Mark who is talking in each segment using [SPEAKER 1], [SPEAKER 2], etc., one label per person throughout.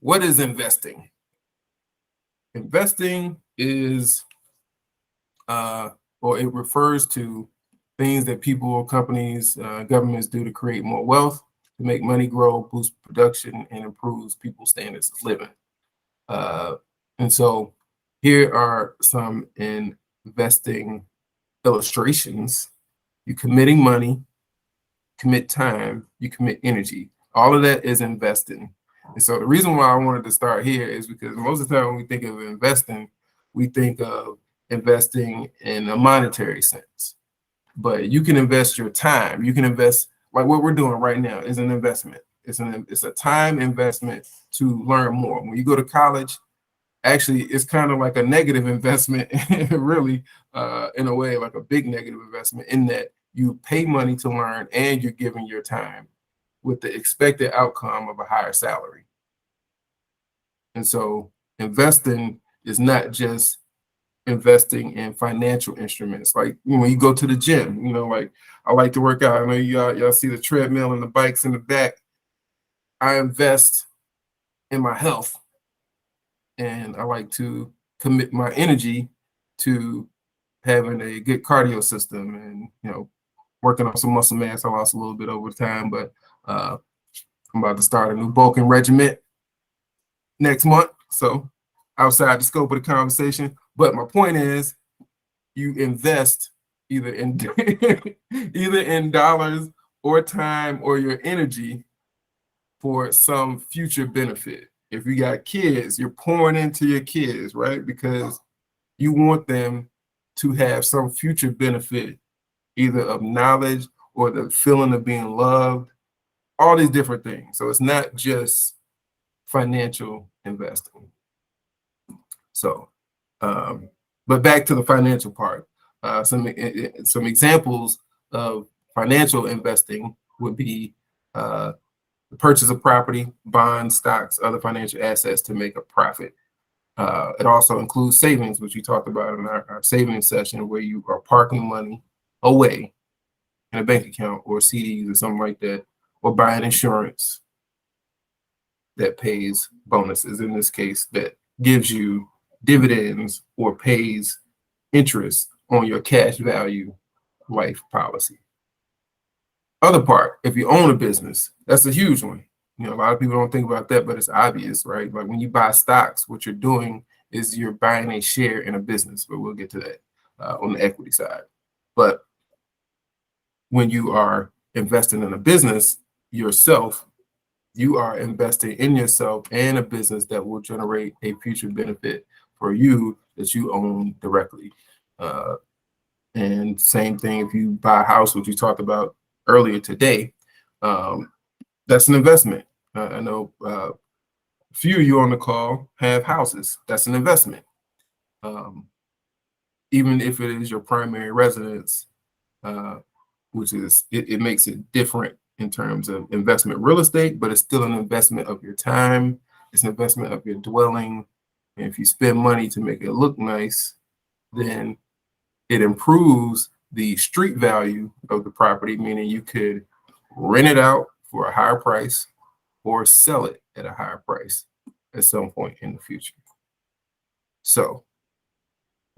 [SPEAKER 1] what is investing? Investing is, or it refers to things that people, companies, governments do to create more wealth, to make money grow, boost production, and improves people's standards of living. And so here are some investing illustrations. You committing money, commit time, you commit energy. All of that is investing. And so the reason why I wanted to start here is because most of the time when we think of investing, we think of investing in a monetary sense. But you can invest your time. You can invest, like what we're doing right now is an investment. It's a time investment to learn more. When you go to college, actually it's kind of like a negative investment, really, in a way, like a big negative investment, in that you pay money to learn and you're giving your time with the expected outcome of a higher salary. And so investing is not just investing in financial instruments. Like when you go to the gym, like I like to work out. I know y'all see the treadmill and the bikes in the back. I invest in my health, and I like to commit my energy to having a good cardio system and working on some muscle mass. I lost a little bit over time, but I'm about to start a new bulking regiment next month, so outside the scope of the conversation. But my point is, you invest either in either in dollars or time or your energy for some future benefit. If you got kids, you're pouring into your kids, right? Because you want them to have some future benefit, either of knowledge or the feeling of being loved, all these different things. So it's not just financial investing. So, but back to the financial part. Some examples of financial investing would be the purchase of property, bonds, stocks, other financial assets to make a profit. It also includes savings, which we talked about in our savings session, where you are parking money away in a bank account or CDs or something like that, or buying insurance that pays bonuses, in this case, that gives you dividends or pays interest on your cash value life policy. Other part, if you own a business, that's a huge one. A lot of people don't think about that, but it's obvious, right? Like when you buy stocks, what you're doing is you're buying a share in a business, but we'll get to that on the equity side. But when you are investing in a business yourself, you are investing in yourself and a business that will generate a future benefit for you that you own directly. And same thing if you buy a house, which we talked about earlier today, that's an investment. I know a few of you on the call have houses. That's an investment. Even if it is your primary residence, which is, it makes it different in terms of investment real estate, but it's still an investment of your time. It's an investment of your dwelling. And if you spend money to make it look nice, then it improves the street value of the property, meaning you could rent it out for a higher price or sell it at a higher price at some point in the future. So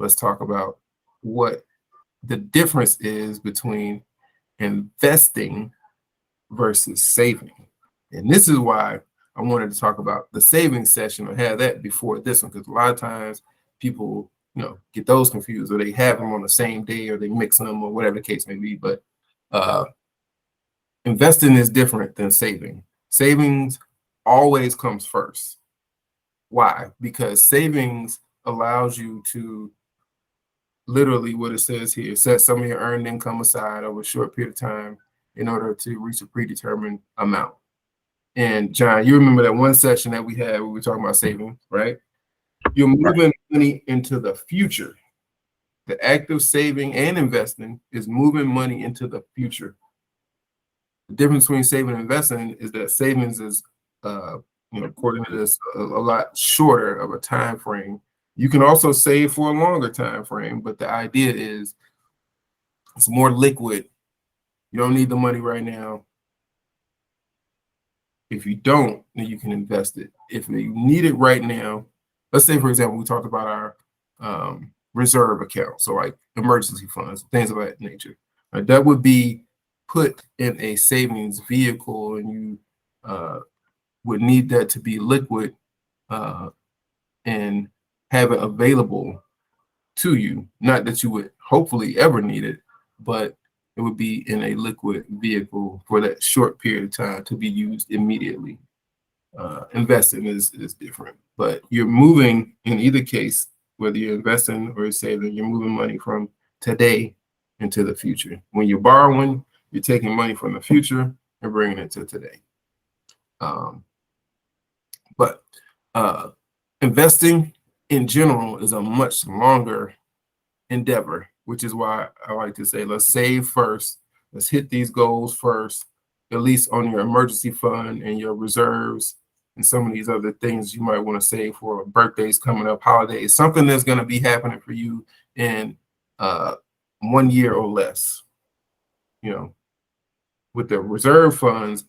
[SPEAKER 1] let's talk about what the difference is between investing versus saving. And this is why I wanted to talk about the savings session or have that before this one, because a lot of times people get those confused, or they have them on the same day, or they mix them, or whatever the case may be. But investing is different than saving. Savings always comes first. Why? Because savings allows you to literally, what it says here, set some of your earned income aside over a short period of time in order to reach a predetermined amount. And John, you remember that one session that we had where we were talking about saving, right? You're moving money into the future. The act of saving and investing is moving money into the future. The difference between saving and investing is that savings is, according to this, a lot shorter of a time frame. You can also save for a longer time frame, but the idea is it's more liquid. You don't need the money right now. If you don't, then you can invest it. If you need it right now, let's say, for example, we talked about our reserve account, so like emergency funds, things of that nature. That would be put in a savings vehicle, and you would need that to be liquid and have it available to you. Not that you would hopefully ever need it, but it would be in a liquid vehicle for that short period of time to be used immediately. Investing is different, but you're moving in either case, whether you're investing or saving, you're moving money from today into the future. When you're borrowing, you're taking money from the future and bringing it to today. But investing in general is a much longer endeavor, which is why I like to say, let's save first. Let's hit these goals first, at least on your emergency fund and your reserves and some of these other things you might want to save for birthdays coming up, holidays, something that's going to be happening for you in 1 year or less. With the reserve funds,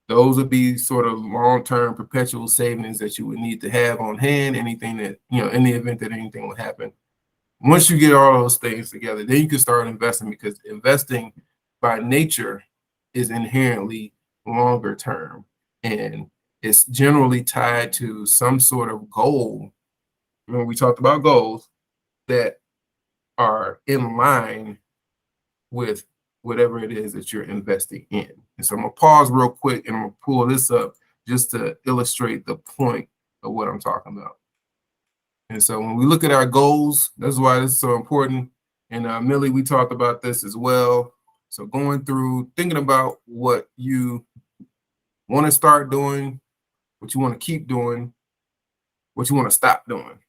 [SPEAKER 1] those would be sort of long-term perpetual savings that you would need to have on hand, anything that, in the event that anything would happen. Once you get all those things together, then you can start investing, because investing by nature is inherently longer term, and it's generally tied to some sort of goal. When we talked about goals that are in line with whatever it is that you're investing in. And so I'm gonna pause real quick and I'm gonna pull this up just to illustrate the point of what I'm talking about. And so when we look at our goals, that's why this is so important. And Millie, we talked about this as well. So going through, thinking about what you want to start doing, what you want to keep doing, what you want to stop doing,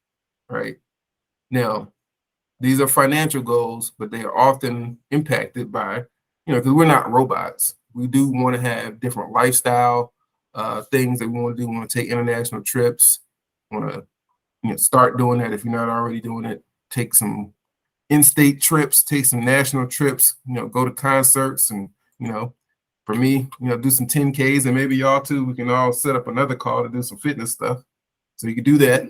[SPEAKER 1] right? Now, these are financial goals, but they are often impacted by, because we're not robots. We do want to have different lifestyle things that we want to do. We want to take international trips, want to start doing that if you're not already doing it. Take some in-state trips, take some national trips, go to concerts, and for me, do some 10Ks, and maybe y'all too. We can all set up another call to do some fitness stuff, so you can do that.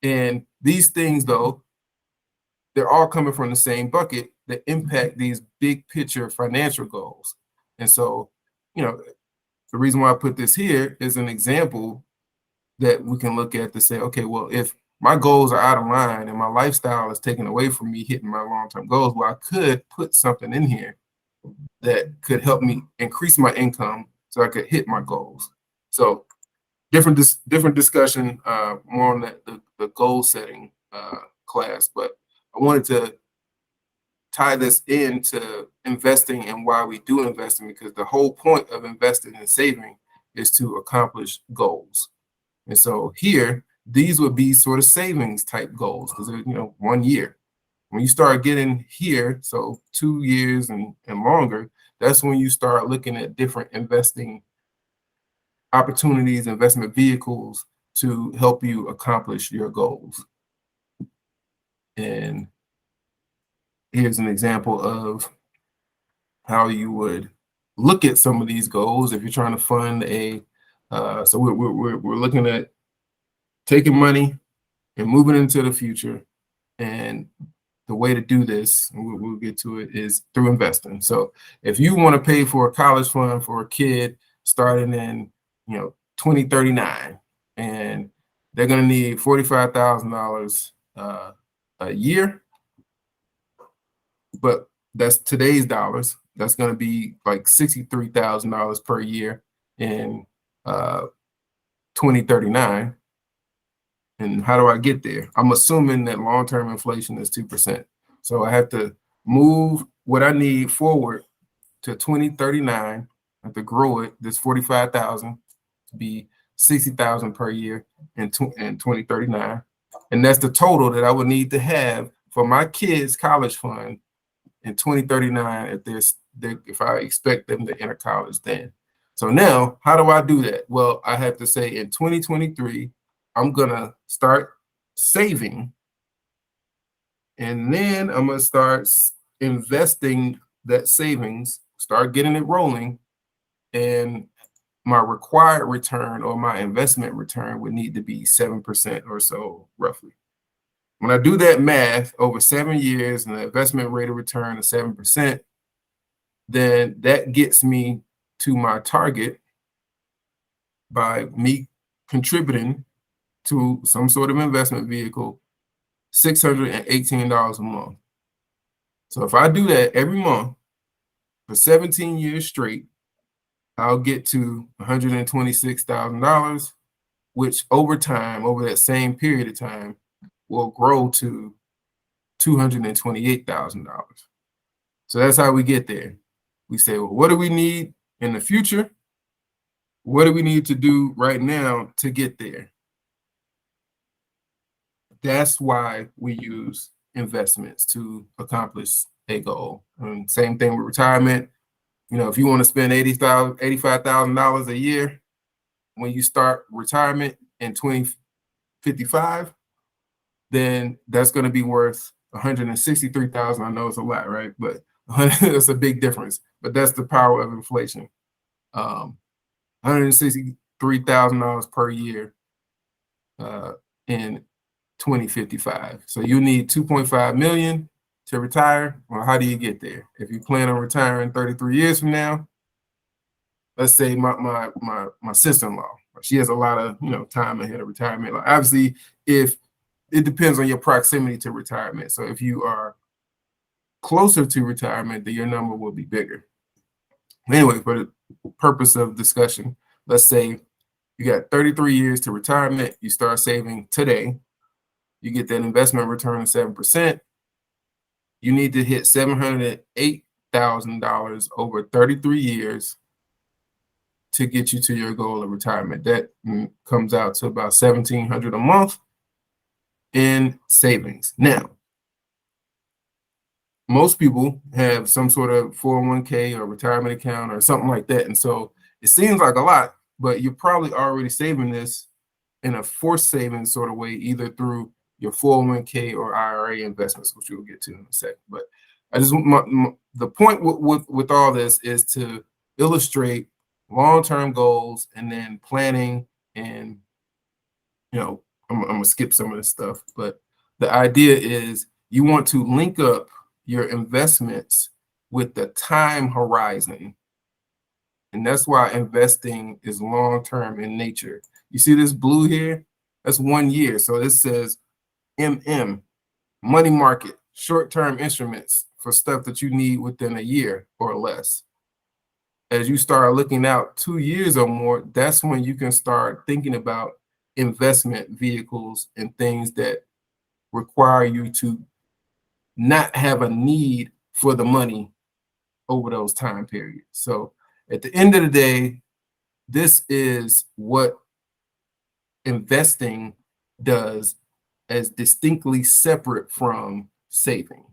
[SPEAKER 1] And these things, though, they're all coming from the same bucket that impact these big picture financial goals. And so, the reason why I put this here is an example that we can look at to say, okay, well, if my goals are out of line and my lifestyle is taken away from me hitting my long-term goals, well, I could put something in here that could help me increase my income so I could hit my goals. So different discussion, more on the goal setting class, but I wanted to tie this into investing and why we do investing, because the whole point of investing and saving is to accomplish goals. And so here, these would be sort of savings type goals, because 1 year. When you start getting here, so 2 years and longer, that's when you start looking at different investing opportunities, investment vehicles to help you accomplish your goals. And here's an example of how you would look at some of these goals if you're trying to fund a. So we're looking at taking money and moving into the future, and the way to do this, and we'll get to it, is through investing. So if you want to pay for a college fund for a kid starting in 2039, and they're going to need $45,000 a year, but that's today's dollars. That's going to be like $63,000 per year in 2039. And how do I get there? I'm assuming that long-term inflation is 2%. So I have to move what I need forward to 2039. I have to grow it, this 45,000 to be 60,000 per year in 2039. And that's the total that I would need to have for my kids' college fund in 2039 if I expect them to enter college then. So now, how do I do that? Well, I have to say in 2023, I'm gonna start saving, and then I'm gonna start investing that savings, start getting it rolling, and my required return or my investment return would need to be 7% or so, roughly. When I do that math over 7 years and the investment rate of return of 7%, then that gets me to my target by me contributing to some sort of investment vehicle, $618 a month. So if I do that every month for 17 years straight, I'll get to $126,000, which over time, over that same period of time, will grow to $228,000. So that's how we get there. We say, well, what do we need in the future? What do we need to do right now to get there? That's why we use investments to accomplish a goal. And same thing with retirement. You know, if you want to spend $85,000 a year when you start retirement in 2055, then that's going to be worth $163,000. I know it's a lot, right? But that's a big difference. But that's the power of inflation. $163,000 per year in 2055. So you need 2.5 million to retire. Well, how do you get there? If you plan on retiring 33 years from now, let's say my sister-in-law, she has a lot of time ahead of retirement. Like, obviously, if it depends on your proximity to retirement. So if you are closer to retirement, then your number will be bigger. Anyway, for the purpose of discussion, let's say you got 33 years to retirement. You start saving today. You get that investment return of 7%. You need to hit $708,000 over 33 years to get you to your goal of retirement. That comes out to about $1,700 a month in savings. Now, most people have some sort of 401k or retirement account or something like that. And so it seems like a lot, but you're probably already saving this in a forced savings sort of way, either through your 401k or IRA investments, which we'll get to in a second. But I just the point with all this is to illustrate long-term goals and then planning. And I'm gonna skip some of this stuff, but the idea is you want to link up your investments with the time horizon. And that's why investing is long-term in nature. You see this blue here? That's 1 year. So this says MM, money market, short-term instruments for stuff that you need within a year or less. As you start looking out 2 years or more, that's when you can start thinking about investment vehicles and things that require you to not have a need for the money over those time periods. So at the end of the day, this is what investing does as distinctly separate from saving.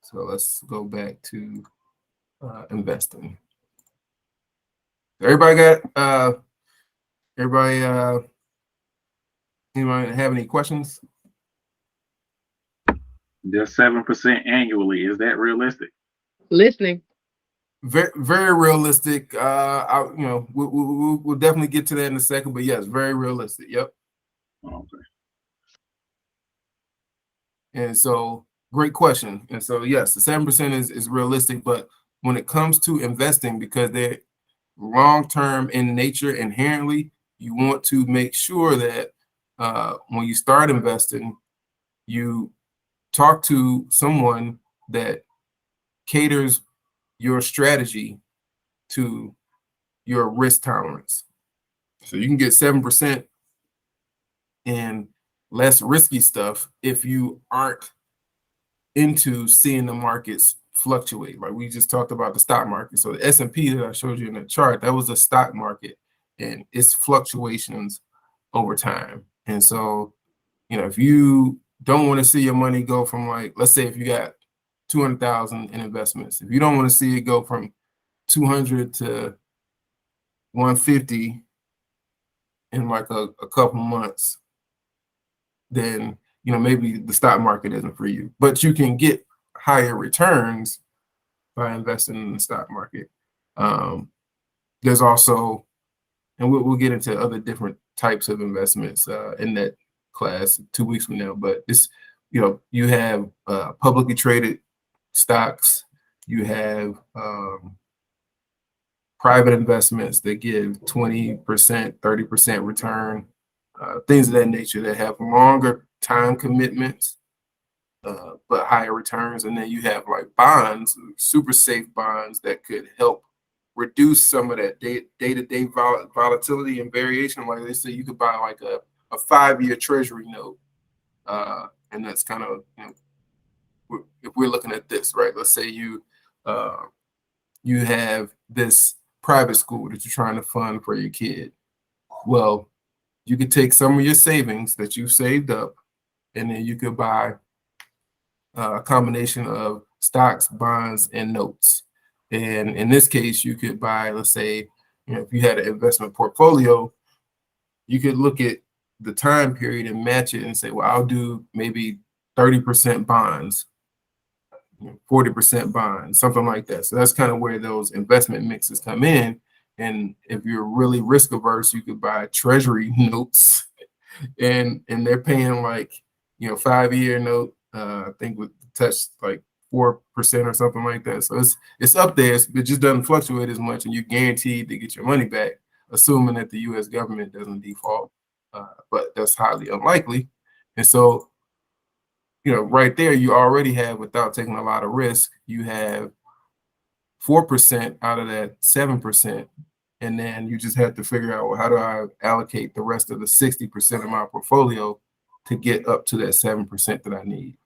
[SPEAKER 1] So let's go back to investing. Everybody got anyone have any questions?
[SPEAKER 2] Just 7% annually. Is that realistic?
[SPEAKER 3] Listening.
[SPEAKER 1] Very, very realistic. We'll definitely get to that in a second, but yes, very realistic. Yep.
[SPEAKER 2] Okay.
[SPEAKER 1] And so, great question. And so, yes, the 7% is realistic, but when it comes to investing, because they're long-term in nature inherently, you want to make sure that when you start investing, you talk to someone that caters your strategy to your risk tolerance. So you can get 7% in less risky stuff if you aren't into seeing the markets fluctuate. Like we just talked about the stock market. So the S&P that I showed you in the chart, that was the stock market and its fluctuations over time. And so, if you don't want to see your money go from, like, let's say if you got 200,000 in investments, if you don't want to see it go from 200 to 150 in like a couple months, then maybe the stock market isn't for you. But you can get higher returns by investing in the stock market. There's also, and we'll get into other different types of investments in that class 2 weeks from now. But this, you have publicly traded stocks, you have private investments that give 20%, 30% return, things of that nature that have longer time commitments, but higher returns. And then you have like bonds, super safe bonds that could help reduce some of that day-to-day volatility and variation. Like they say, you could buy like a 5-year treasury note. And that's kind of, if we're looking at this, right? Let's say you have this private school that you're trying to fund for your kid. Well, you could take some of your savings that you saved up, and then you could buy a combination of stocks, bonds, and notes. And in this case, you could buy, let's say, if you had an investment portfolio, you could look at the time period and match it and say, well, I'll do maybe 30% bonds, 40% bonds, something like that. So that's kind of where those investment mixes come in. And if you're really risk averse, you could buy treasury notes, and they're paying like 5-year note, I think with touch like 4% or something like that. So it's up there. It just doesn't fluctuate as much, and you're guaranteed to get your money back, assuming that the U.S. government doesn't default. But that's highly unlikely. And so, right there, you already have, without taking a lot of risk, you have 4% out of that 7. And then you just have to figure out, well, how do I allocate the rest of the 60% of my portfolio to get up to that 7% that I need?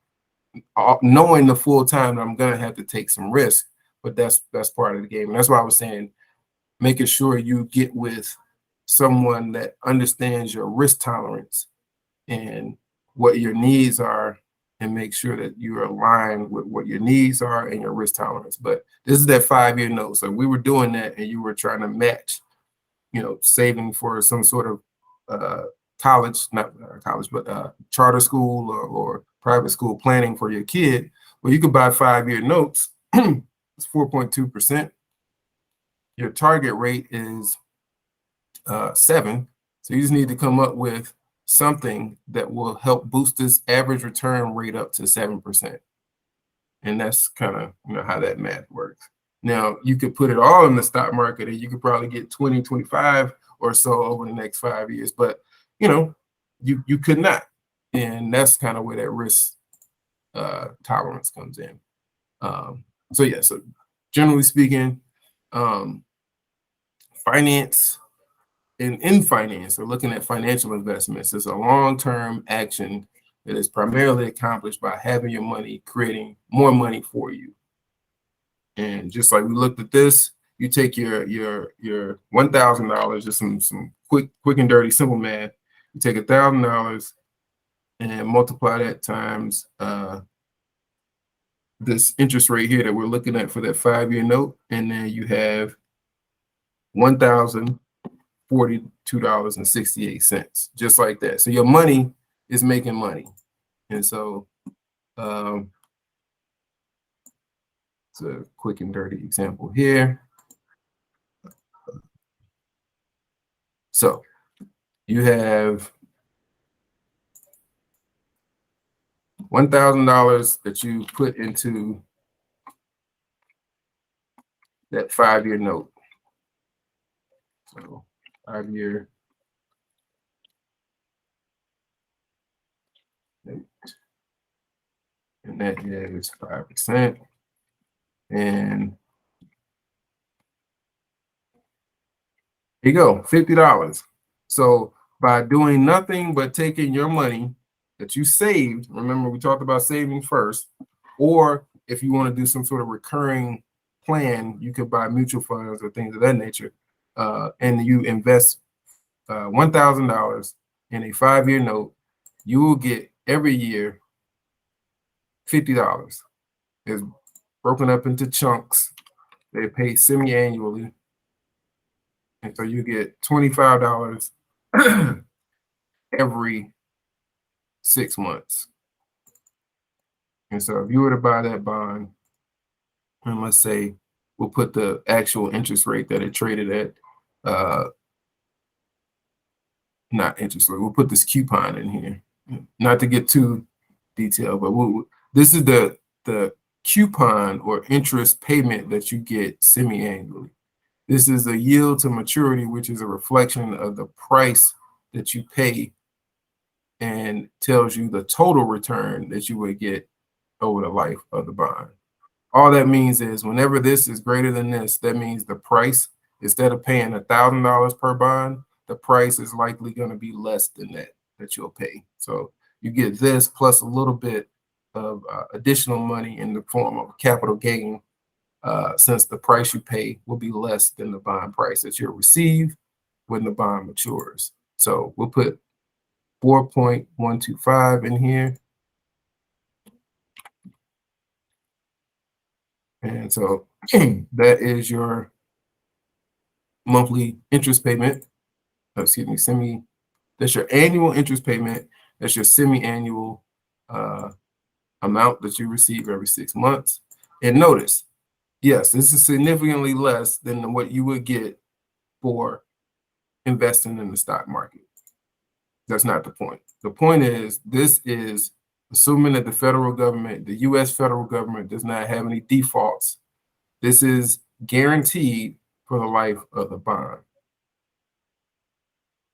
[SPEAKER 1] Knowing the full time that I'm going to have to take some risk, but that's part of the game. And that's why I was saying, making sure you get with someone that understands your risk tolerance and what your needs are, and make sure that you're aligned with what your needs are and your risk tolerance. But this is that 5-year note. So we were doing that, and you were trying to match, saving for some sort of college, not college, but charter school or private school planning for your kid. Well, you could buy 5-year notes. It's 4.2%. Your target rate is 7. So you just need to come up with something that will help boost this average return rate up to 7%. And that's kind of how that math works. Now, you could put it all in the stock market, and you could probably get 20, 25 or so over the next 5 years, but you could not. And that's kind of where that risk tolerance comes in. So generally speaking, finance, and in finance, or looking at financial investments, is a long-term action that is primarily accomplished by having your money creating more money for you. And just like we looked at this, you take your $1,000, just some quick and dirty simple math. You take $1,000 and multiply that times this interest rate here that we're looking at for that 5-year note, and then you have $1,042.68, just like that. So your money is making money. And so it's a quick and dirty example here. So you have $1,000 that you put into that 5-year note. So 5-year note, and that is 5%. And here you go, $50. So by doing nothing but taking your money that you saved, remember we talked about saving first, or if you want to do some sort of recurring plan, you could buy mutual funds or things of that nature, and you invest $1,000 in a 5-year note, you will get every year $50. It's broken up into chunks. They pay semi-annually. And so you get $25 every 6 months. And so if you were to buy that bond, And let's say we'll put the actual interest rate that it traded at, not interest rate, we'll put this coupon in here. Not to get too detailed, but this is the coupon or interest payment that you get semi-annually. This is the yield to maturity, which is a reflection of the price that you pay and tells you the total return that you would get over the life of the bond. All that means is whenever this is greater than this, that means the price, instead of paying $1,000 per bond, the price is likely going to be less than that you'll pay. So you get this plus a little bit of additional money in the form of capital gain, since the price you pay will be less than the bond price that you'll receive when the bond matures. So we'll put 4.125 in here. And so that is your monthly interest payment. Excuse me, that's your annual interest payment. That's your semi-annual amount that you receive every 6 months. And notice, yes, this is significantly less than what you would get for investing in the stock market. That's not the point. The point is, this is assuming that the federal government, the US federal government, does not have any defaults. This is guaranteed for the life of the bond.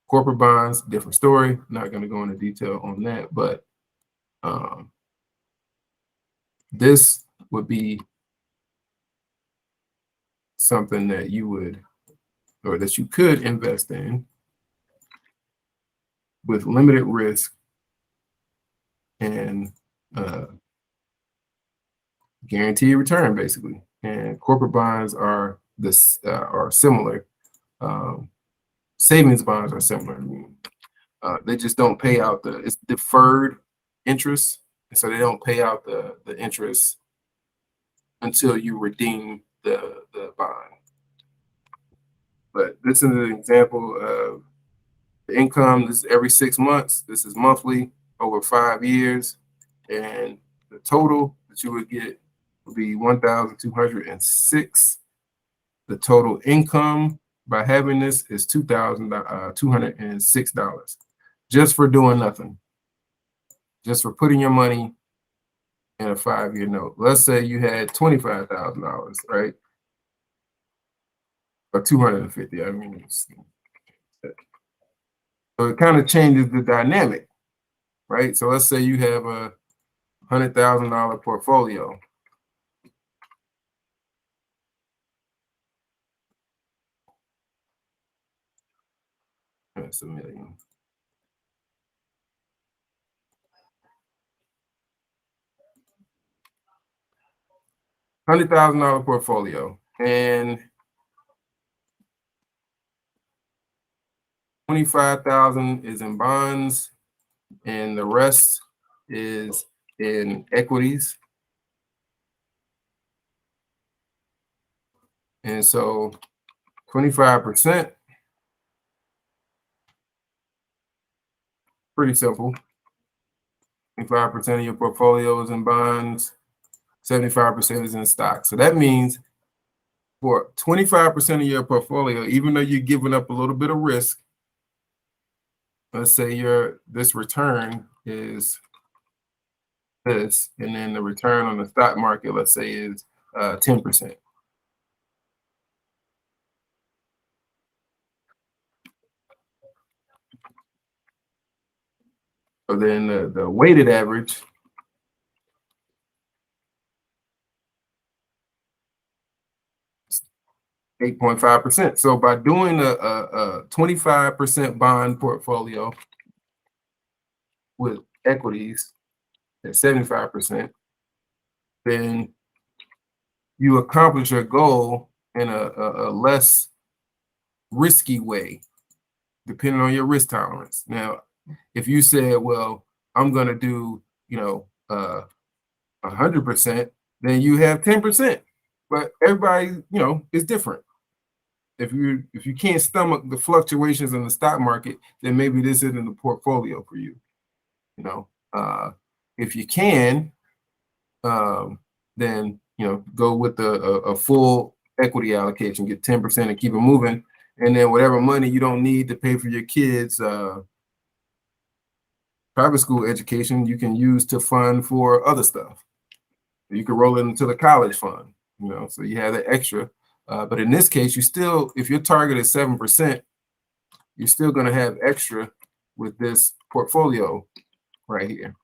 [SPEAKER 1] Corporate bonds, different story. Not going to go into detail on that, but this would be something that you would, or that you could invest in with limited risk and guaranteed return, basically. And corporate bonds are similar. Savings bonds are similar. They just don't pay out it's deferred interest, so they don't pay out the interest until you redeem the bond. But this is an example of the income. This is every 6 months. This is monthly over 5 years, and the total that you would get would be 1,206. The total income by having this is $2,206 just for doing nothing, just for putting your money in a 5-year note. Let's say you had $25,000, right? Or 250. I mean, so it kind of changes the dynamic, right? So let's say you have a $100,000 portfolio. That's $1 million. $100,000 portfolio, and 25,000 is in bonds, and the rest is in equities. And so 25%, pretty simple. 25% of your portfolio is in bonds, 75% is in stocks. So that means for 25% of your portfolio, even though you're giving up a little bit of risk, let's say this return is this, and then the return on the stock market, let's say, is 10%. So then the weighted average is 8.5%. So by doing a 25% bond portfolio with equities at 75%, then you accomplish your goal in a less risky way, depending on your risk tolerance. Now, if you said, well, I'm going to do, 100%, then you have 10%. But everybody, is different. If you can't stomach the fluctuations in the stock market, then maybe this isn't a portfolio for you. If you can, then go with a full equity allocation, get 10% and keep it moving. And then whatever money you don't need to pay for your kids' private school education, you can use to fund for other stuff. You can roll it into the college fund, so you have that extra. But in this case, if your target is 7%, you're still going to have extra with this portfolio right here.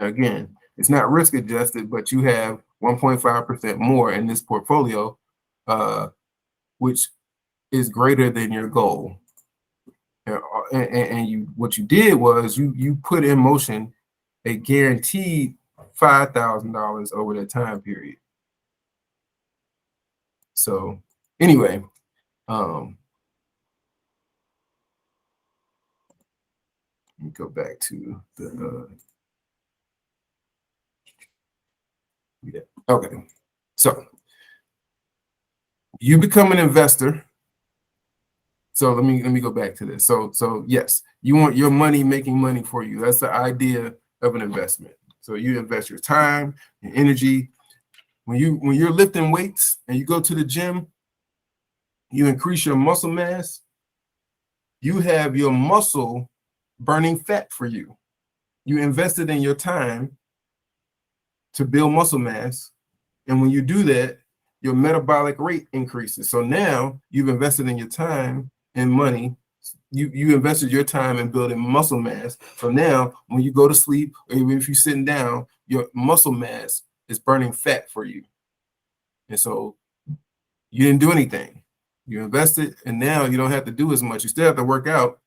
[SPEAKER 1] Again, it's not risk adjusted, but you have 1.5% more in this portfolio, which is greater than your goal. And what you did was you put in motion a guaranteed $5,000 over that time period. So anyway, let me go back to the okay. So you become an investor. So let me go back to this. So yes, you want your money making money for you. That's the idea of an investment. So you invest your time, your energy. When you're lifting weights and you go to the gym, you increase your muscle mass. You have your muscle burning fat for you. You invested in your time to build muscle mass. And when you do that, your metabolic rate increases. So now you've invested in your time and money. You invested your time in building muscle mass. So now when you go to sleep, or even if you're sitting down, your muscle mass is burning fat for you. And so you didn't do anything. You invested, and now you don't have to do as much. You still have to work out,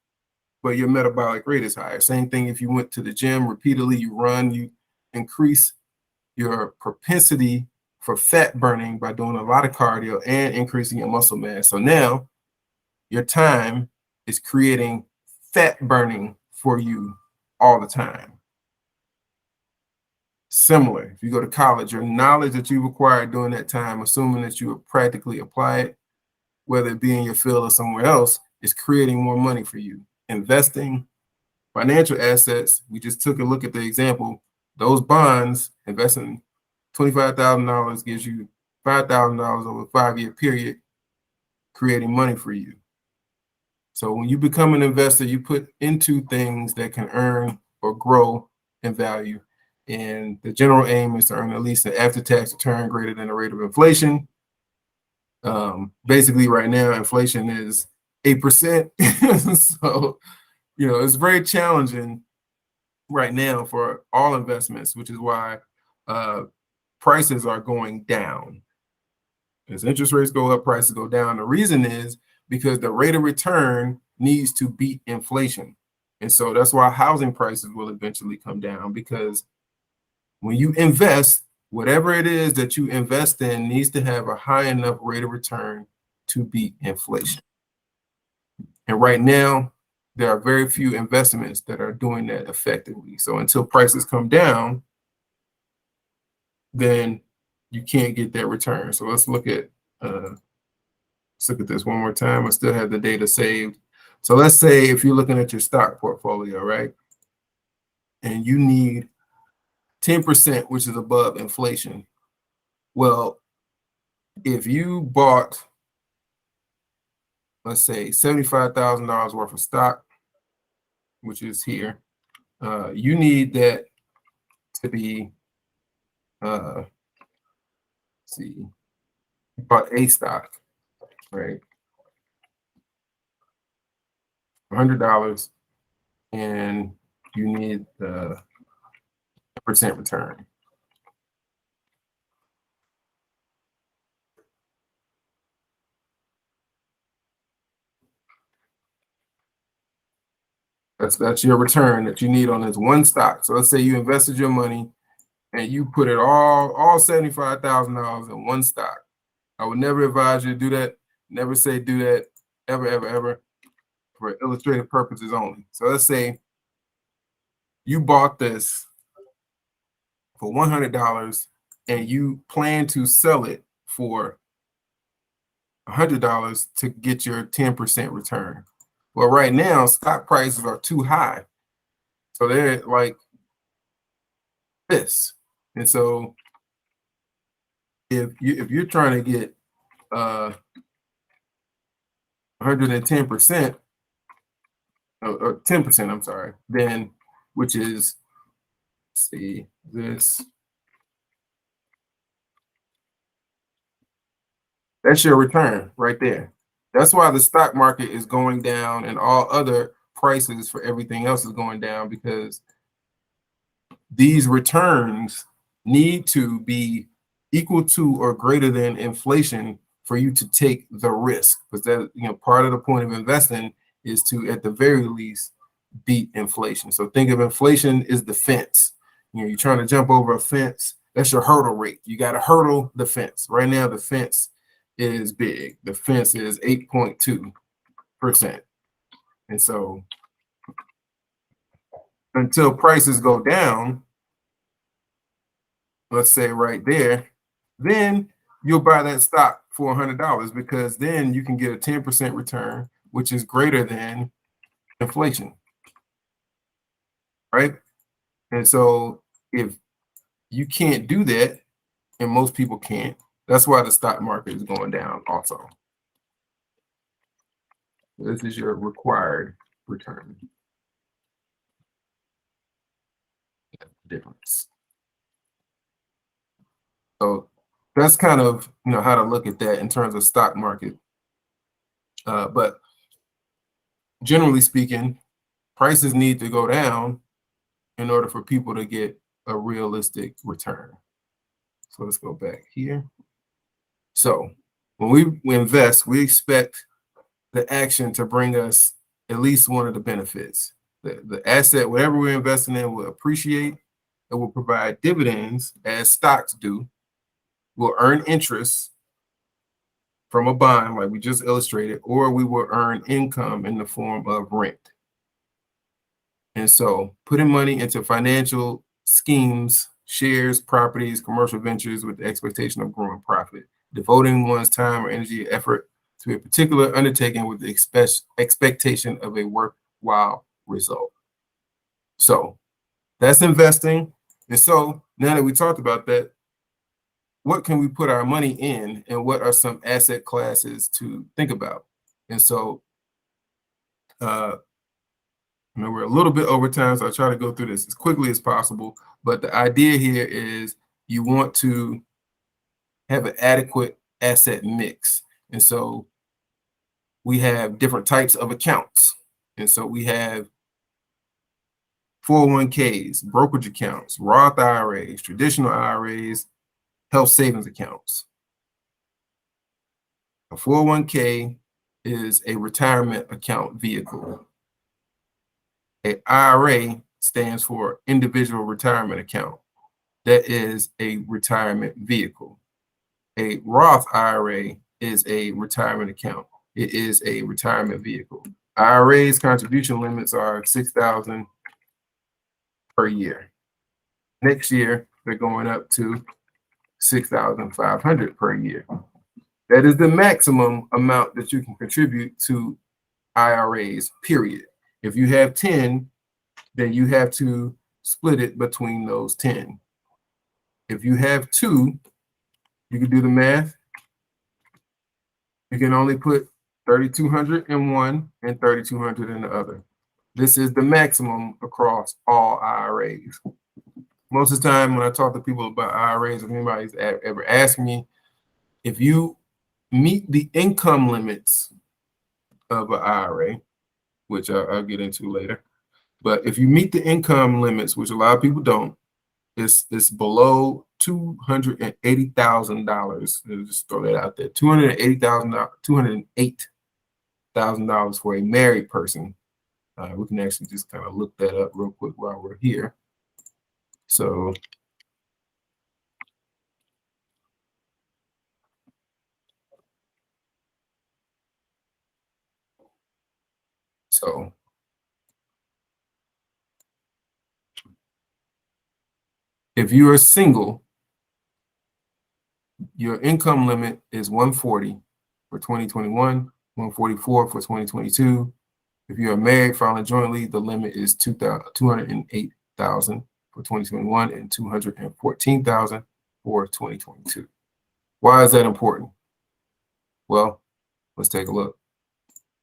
[SPEAKER 1] but your metabolic rate is higher. Same thing if you went to the gym repeatedly, you run, you increase your propensity for fat burning by doing a lot of cardio and increasing your muscle mass. So now your time is creating fat burning for you all the time. Similar, if you go to college, your knowledge that you've acquired during that time, assuming that you would practically apply it, whether it be in your field or somewhere else, is creating more money for you. Investing, financial assets, we just took a look at the example. Those bonds, investing $25,000 gives you $5,000 over a 5-year period, creating money for you. So when you become an investor, you put into things that can earn or grow in value. And the general aim is to earn at least an after-tax return greater than the rate of inflation. Basically, right now, inflation is 8%. So, it's very challenging right now for all investments, which is why prices are going down. As interest rates go up, prices go down. The reason is because the rate of return needs to beat inflation. And so that's why housing prices will eventually come down, because when you invest, whatever it is that you invest in needs to have a high enough rate of return to beat inflation. And right now, there are very few investments that are doing that effectively. So until prices come down, then you can't get that return. So let's look at this one more time. I still have the data saved. So let's say if you're looking at your stock portfolio, right? And you need 10%, which is above inflation. Well, if you bought, let's say, $75,000 worth of stock, which is here, you need that to be, see, you bought a stock, right? $100, and you need the percent return. That's your return that you need on this one stock. So let's say you invested your money and you put it all $75,000 in one stock. I would never advise you to do that. Never say do that ever, for illustrative purposes only. So let's say you bought this for $100 and you plan to sell it for $100 to get your 10% return. Well, right now, stock prices are too high. So they're like this. And so if you're trying to get 110% or 10%, I'm sorry, then which is, let's see this, that's your return right there. That's why the stock market is going down and all other prices for everything else is going down, because these returns need to be equal to or greater than inflation for you to take the risk. Because that, part of the point of investing is to, at the very least, beat inflation. So think of inflation as the fence. You're trying to jump over a fence. That's your hurdle rate. You got to hurdle the fence. Right now, the fence is big. The fence is 8.2%. And so until prices go down, let's say right there, then you'll buy that stock for $100, because then you can get a 10% return, which is greater than inflation, right? And so if you can't do that, and most people can't, that's why the stock market is going down also. This is your required return. Difference. So that's kind of how to look at that in terms of stock market. But generally speaking, prices need to go down in order for people to get a realistic return. So let's go back here. So when we invest, we expect the action to bring us at least one of the benefits. The asset, whatever we're investing in, will appreciate. It will provide dividends, as stocks do. We'll earn interest from a bond, like we just illustrated, or we will earn income in the form of rent. And so putting money into financial schemes, shares, properties, commercial ventures with the expectation of growing profit, devoting one's time or energy or effort to a particular undertaking with the expectation of a worthwhile result. So that's investing. And so now that we talked about that, what can we put our money in, and what are some asset classes to think about? And so we're a little bit over time, so I'll try to go through this as quickly as possible. But the idea here is you want to have an adequate asset mix. And so we have different types of accounts. And so we have 401ks, brokerage accounts, Roth IRAs, traditional IRAs, health savings accounts. A 401k is a retirement account vehicle. A IRA stands for individual retirement account. That is a retirement vehicle. A Roth IRA is a retirement account. It is a retirement vehicle. IRA's contribution limits are $6,000 per year. Next year, they're going up to $6,500 per year. That is the maximum amount that you can contribute to IRAs, period. If you have 10, then you have to split it between those 10. If you have 2, you can do the math. You can only put $3,200 in one and $3,200 in the other. This is the maximum across all IRAs. Most of the time when I talk to people about IRAs, if anybody's ever asked me, if you meet the income limits of an IRA, which I'll get into later, but if you meet the income limits, which a lot of people don't, it's below $280,000. Just throw that out there. $208,000 for a married person. We can actually just kind of look that up real quick while we're here. So if you are single, your income limit is 140 for 2021, 144 for 2022. If you are married filing jointly, the limit is $208,000 for 2021 and $214,000 for 2022. Why is that important? Well, let's take a look.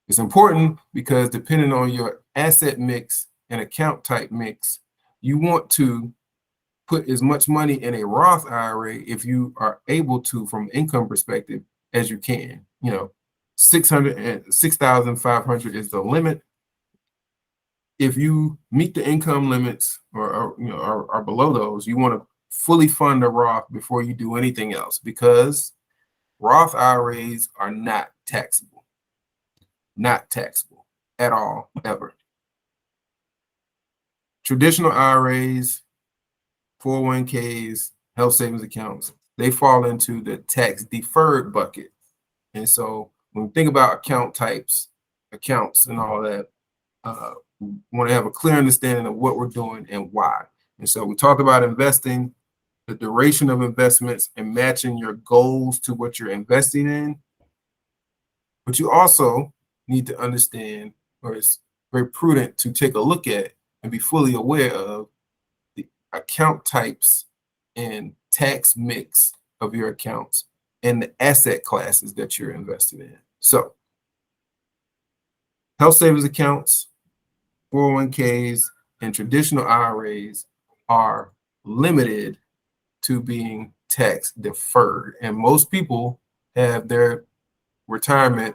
[SPEAKER 1] It's important because depending on your asset mix and account type mix, you want to put as much money in a Roth IRA if you are able to, from an income perspective, as you can. 6,500 is the limit. If you meet the income limits or are below those, you want to fully fund a Roth before you do anything else, because Roth IRAs are not taxable. Not taxable at all, ever. Traditional IRAs, 401ks, health savings accounts, they fall into the tax deferred bucket. And so when we think about account types, accounts and all that, we want to have a clear understanding of what we're doing and why. And so we talked about investing, the duration of investments, and matching your goals to what you're investing in. But you also need to understand, or it's very prudent to take a look at and be fully aware of the account types and tax mix of your accounts and the asset classes that you're invested in. So health savings accounts, 401ks, and traditional IRAs are limited to being tax deferred. And most people have their retirement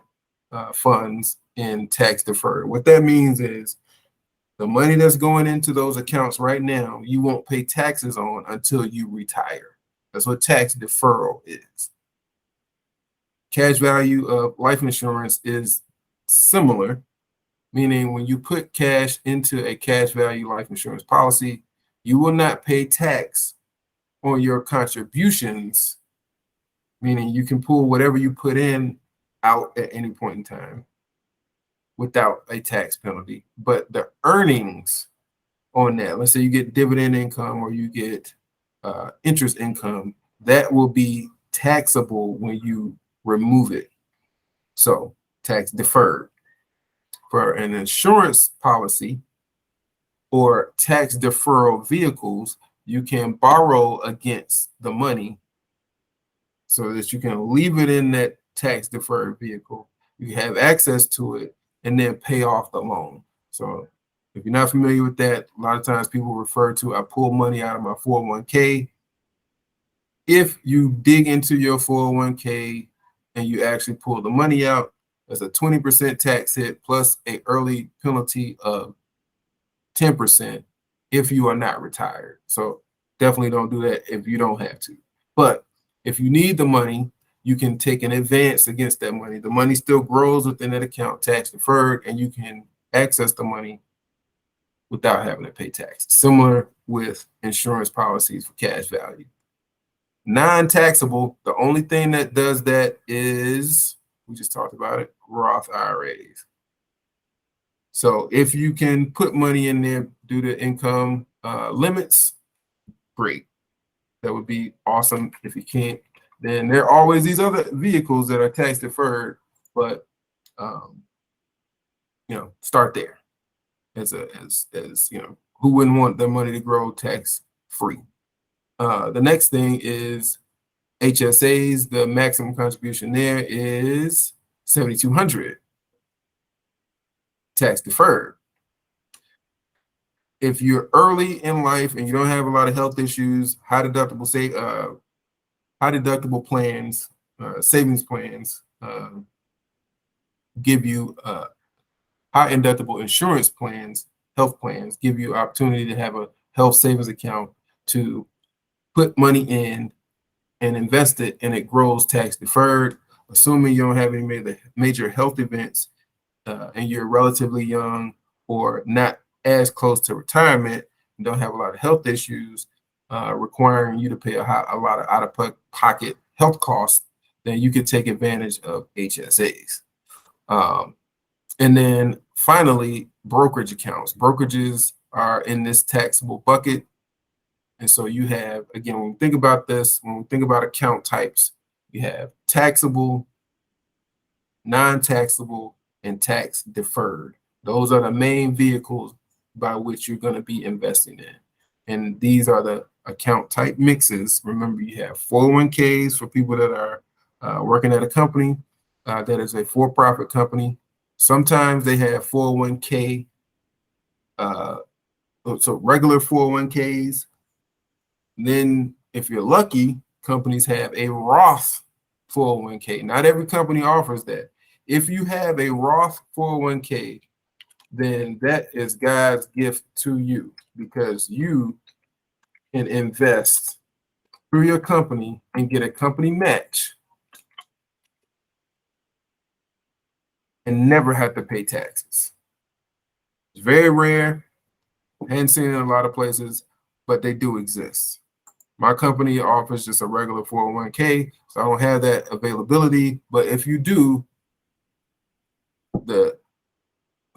[SPEAKER 1] funds in tax deferred. What that means is the money that's going into those accounts right now, you won't pay taxes on until you retire. That's what tax deferral is. Cash value of life insurance is similar, meaning when you put cash into a cash value life insurance policy, you will not pay tax on your contributions, meaning you can pull whatever you put in out at any point in time without a tax penalty. But the earnings on that, let's say you get dividend income or you get interest income, that will be taxable when you remove it. So tax deferred. For an insurance policy or tax deferral vehicles, you can borrow against the money so that you can leave it in that tax deferred vehicle. You have access to it and then pay off the loan. So if you're not familiar with that, a lot of times people refer to, I pull money out of my 401k. If you dig into your 401k and you actually pull the money out, there's a 20% tax hit plus an early penalty of 10% if you are not retired. So definitely don't do that if you don't have to. But if you need the money, you can take an advance against that money. The money still grows within that account, tax deferred, and you can access the money without having to pay tax. Similar with insurance policies for cash value. Non-taxable, the only thing that does that is, we just talked about it, Roth IRAs. So if you can put money in there due to income limits, great. That would be awesome. If you can't, then there are always these other vehicles that are tax deferred, but start there as who wouldn't want their money to grow tax free? The next thing is HSAs. The maximum contribution there is $7,200, tax deferred. If you're early in life and you don't have a lot of health issues, high deductible plans, savings plans give you high deductible insurance plans, health plans give you opportunity to have a health savings account to put money in and invest it, and it grows tax deferred, assuming you don't have any major health events and you're relatively young or not as close to retirement and don't have a lot of health issues requiring you to pay a lot of out-of-pocket health costs, then you can take advantage of HSAs. And then finally, brokerage accounts. Brokerages are in this taxable bucket. And so you have, again, when we think about this, when we think about account types, you have taxable, non-taxable, and tax deferred. Those are the main vehicles by which you're going to be investing in. And these are the account type mixes. Remember, you have 401ks for people that are working at a company that is a for-profit company. Sometimes they have 401k, so regular 401ks. Then, if you're lucky, companies have a Roth 401k. Not every company offers that. If you have a Roth 401k, then that is God's gift to you, because you can invest through your company and get a company match and never have to pay taxes. It's very rare. I haven't seen it in a lot of places, but they do exist. My company offers just a regular 401k, so I don't have that availability. But if you do, let's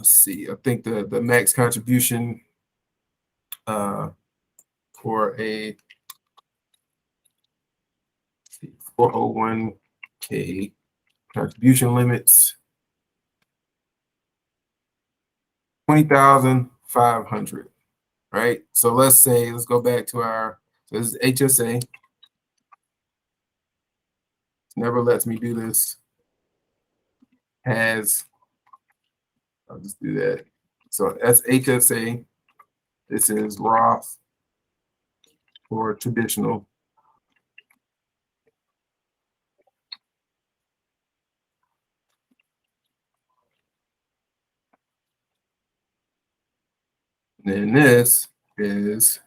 [SPEAKER 1] see, I think the max contribution for a 401k contribution limits, 20,500, right? So let's go back to this is HSA. Never lets me do this. I'll just do that. So that's HSA. This is Roth or traditional. And then this is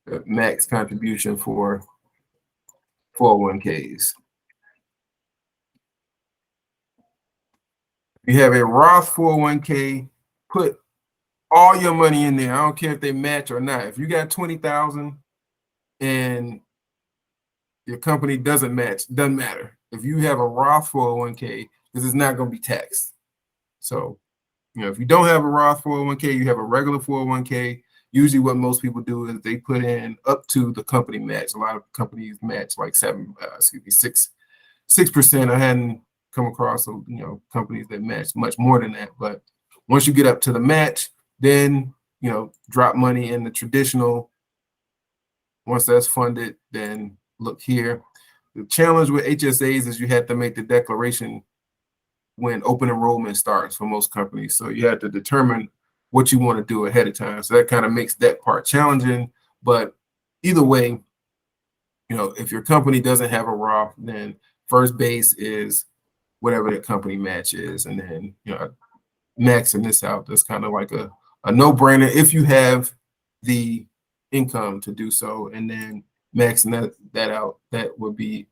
[SPEAKER 1] the max contribution for 401ks. If you have a Roth 401k, put all your money in there. I don't care if they match or not. If you got 20,000 and your company doesn't match, doesn't matter. If you have a Roth 401k, this is not going to be taxed. So, if you don't have a Roth 401k, you have a regular 401k. Usually what most people do is they put in up to the company match. A lot of companies match like 6%. I hadn't come across companies that match much more than that. But once you get up to the match, then drop money in the traditional. Once that's funded, then look here. The challenge with HSAs is you have to make the declaration when open enrollment starts for most companies. So you have to determine what you want to do ahead of time. So that kind of makes that part challenging. But either way, if your company doesn't have a Roth, then first base is whatever the company match is. And then, maxing this out, that's kind of like a no-brainer if you have the income to do so. And then maxing that out, that would be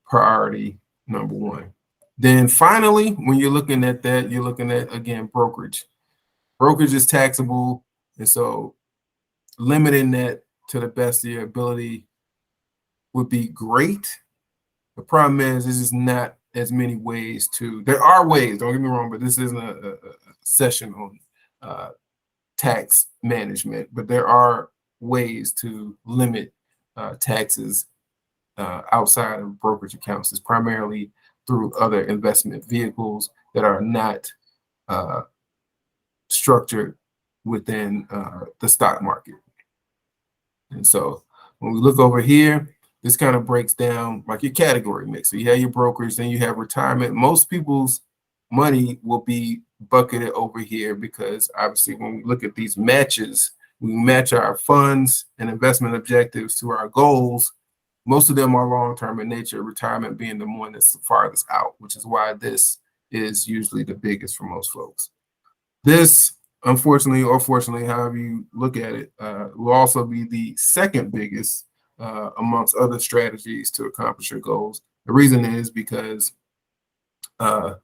[SPEAKER 1] priority number one. Then finally, when you're looking at that, you're looking at, again, brokerage. Brokerage is taxable. And so limiting that to the best of your ability would be great. The problem is there's just not as many ways there are ways, don't get me wrong, but this isn't a session on tax management, but there are ways to limit taxes outside of brokerage accounts. It's primarily through other investment vehicles that are not structured within the stock market. And so when we look over here, this kind of breaks down like your category mix. So you have your brokerage, then you have retirement. Most people's money will be bucketed over here because obviously when we look at these matches, we match our funds and investment objectives to our goals. Most of them are long-term in nature, retirement being the one that's the farthest out, which is why this is usually the biggest for most folks. This, unfortunately or fortunately, however you look at it, will also be the second biggest amongst other strategies to accomplish your goals. The reason is because, right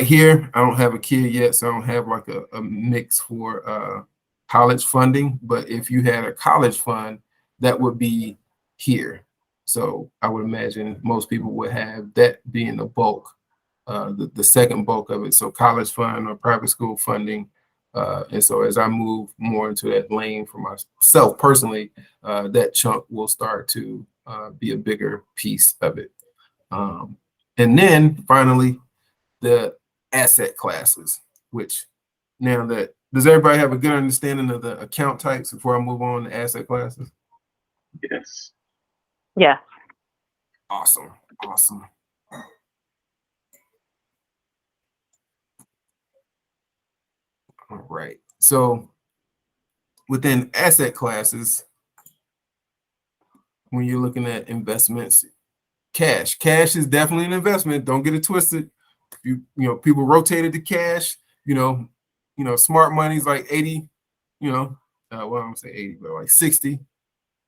[SPEAKER 1] here, I don't have a kid yet, so I don't have like a mix for college funding. But if you had a college fund, that would be here. So I would imagine most people would have that being the bulk, the second bulk of it. So college fund or private school funding. And so as I move more into that lane for myself personally, that chunk will start to be a bigger piece of it. And then finally, the asset classes, which now that does everybody have a good understanding of the account types before I move on to asset classes?
[SPEAKER 2] Yes.
[SPEAKER 3] Yes.
[SPEAKER 1] Awesome. Awesome. All right. So within asset classes, when you're looking at investments, cash is definitely an investment. Don't get it twisted. You know, people rotated to cash. You know, smart money's like 80. You know, well, I'm gonna say 80, but like 60,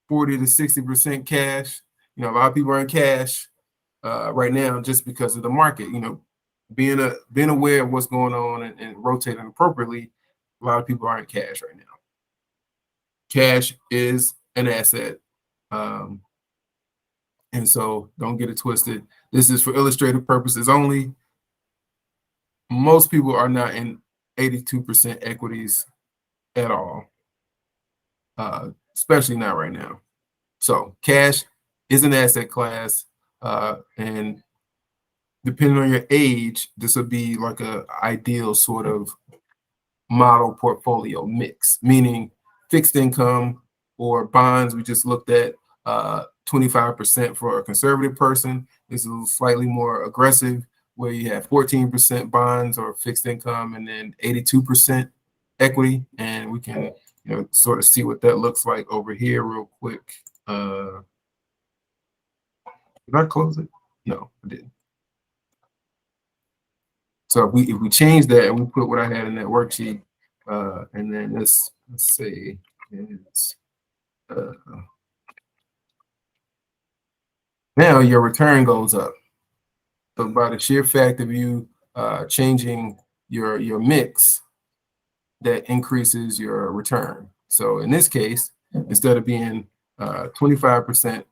[SPEAKER 1] 40 to 60% cash. You know, a lot of people are in cash right now just because of the market. You know, being aware of what's going on and rotating appropriately. A lot of people are in cash right now. Cash is an asset. And so don't get it twisted. This is for illustrative purposes only. Most people are not in 82% equities at all, especially not right now. So cash is an asset class, and depending on your age, this would be like a ideal sort of model portfolio mix, meaning fixed income or bonds. We just looked at 25% for a conservative person. This is slightly more aggressive, where you have 14% bonds or fixed income and then 82% equity. And we can, you know, sort of see what that looks like over here real quick. Did I close it? No, I didn't. So if we change that and we put what I had in that worksheet, and then let's say it's now your return goes up. So by the sheer fact of you changing your mix, that increases your return. So in this case, instead of being 25%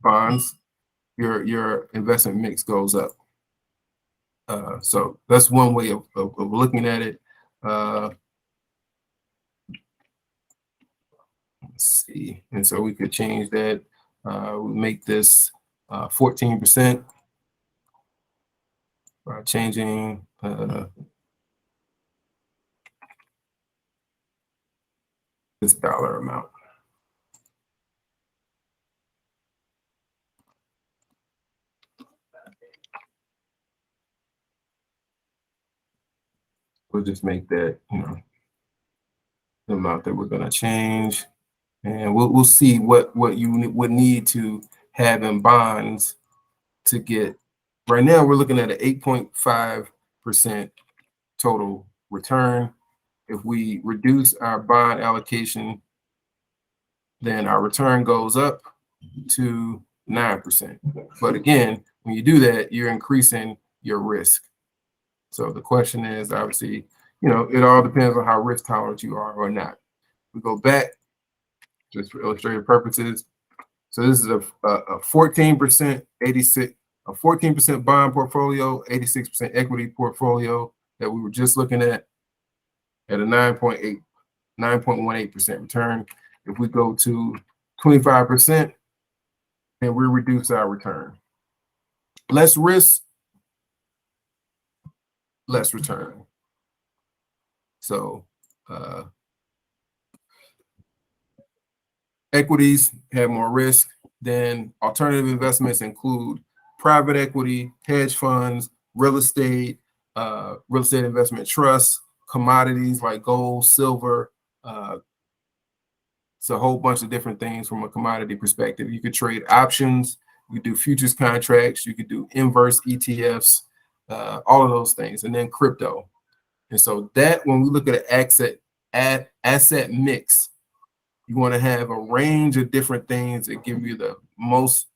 [SPEAKER 1] bonds, your investment mix goes up. So that's one way of looking at it. Let's see. And so we could change that. We make this 14% by changing this dollar amount. We'll just make that, you know, the amount that we're going to change, and we'll see what you would need to have in bonds to get. Right now, we're looking at an 8.5% total return. If we reduce our bond allocation, then our return goes up to 9%. But again, when you do that, you're increasing your risk. So the question is, obviously, you know, it all depends on how risk tolerant you are or not. We go back just for illustrative purposes. So this is a 14%, 86, a 14% bond portfolio, 86% equity portfolio that we were just looking at a 9.18% return. If we go to 25%, then we reduce our return. Less risk, less return. So equities have more risk. Then alternative investments include private equity, hedge funds, real estate investment trusts, commodities like gold, silver. It's a whole bunch of different things from a commodity perspective. You could trade options, you could do futures contracts, you could do inverse ETFs, all of those things, and then crypto. And so that, when we look at an asset mix, you want to have a range of different things that give you the most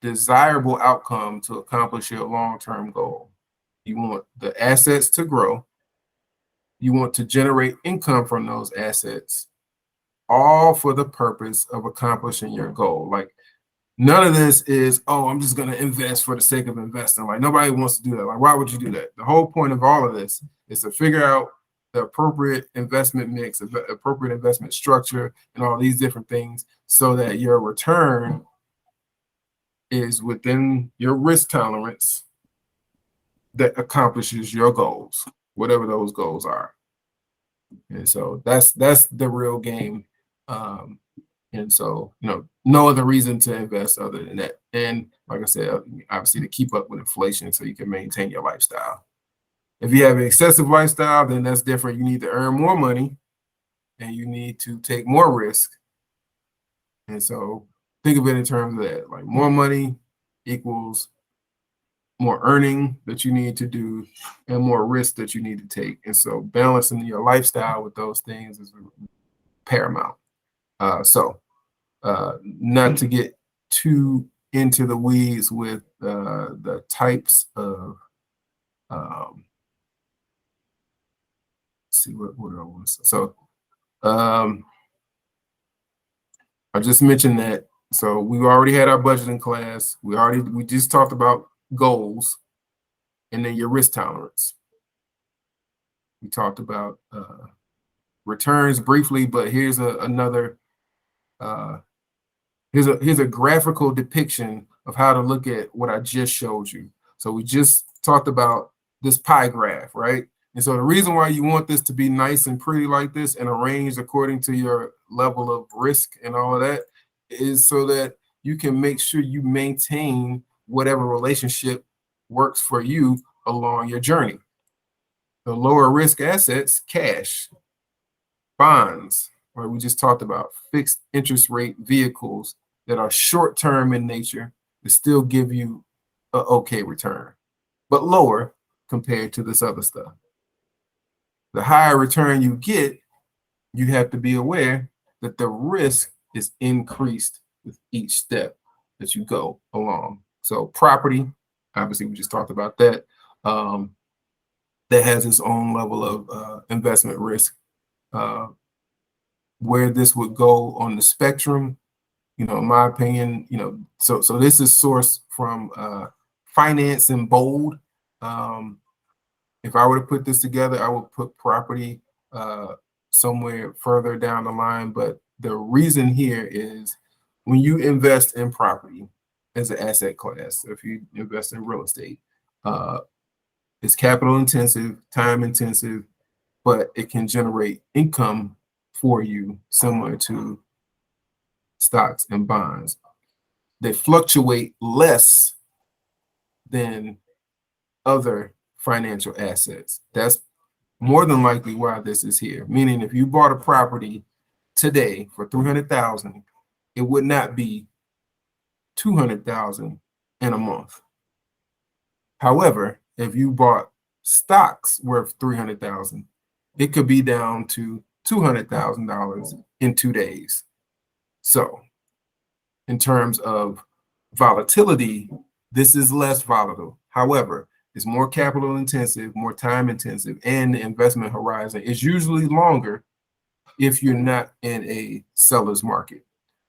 [SPEAKER 1] desirable outcome to accomplish your long-term goal. You want the assets to grow. You want to generate income from those assets, all for the purpose of accomplishing your goal. Like, none of this is, oh, I'm just going to invest for the sake of investing. Like, nobody wants to do that. Like, why would you do that? The whole point of all of this is to figure out the appropriate investment mix, appropriate investment structure, and all these different things so that your return is within your risk tolerance that accomplishes your goals, whatever those goals are. And so that's the real game. And so, no other reason to invest other than that. And like I said, obviously to keep up with inflation so you can maintain your lifestyle. If you have an excessive lifestyle, then that's different. You need to earn more money and you need to take more risk. And so think of it in terms of that, like more money equals more earning that you need to do and more risk that you need to take. And so balancing your lifestyle with those things is paramount. Not to get too into the weeds with the types of see what I want to say. So I just mentioned that. So we already had our budgeting class. We just talked about goals and then your risk tolerance. We talked about returns briefly, but here's another here's a graphical depiction of how to look at what I just showed you. So we just talked about this pie graph, right? And so the reason why you want this to be nice and pretty like this and arranged according to your level of risk and all of that is so that you can make sure you maintain whatever relationship works for you along your journey. The lower risk assets, cash, bonds, right? We just talked about fixed interest rate vehicles that are short term in nature that still give you an okay return, but lower compared to this other stuff. The higher return you get, you have to be aware that the risk is increased with each step that you go along. So property, obviously we just talked about that. That has its own level of investment risk. Where this would go on the spectrum, in my opinion, so this is sourced from Finance in Bold. If I were to put this together, I would put property somewhere further down the line. But the reason here is when you invest in property as an asset class, if you invest in real estate, it's capital intensive, time intensive, but it can generate income for you similar to stocks and bonds. They fluctuate less than other financial assets. That's more than likely why this is here. Meaning if you bought a property today for $300,000, it would not be $200,000 in a month. However, if you bought stocks worth $300,000, it could be down to $200,000 in 2 days. So in terms of volatility, this is less volatile. However, it's more capital intensive, more time intensive, and the investment horizon is usually longer if you're not in a seller's market.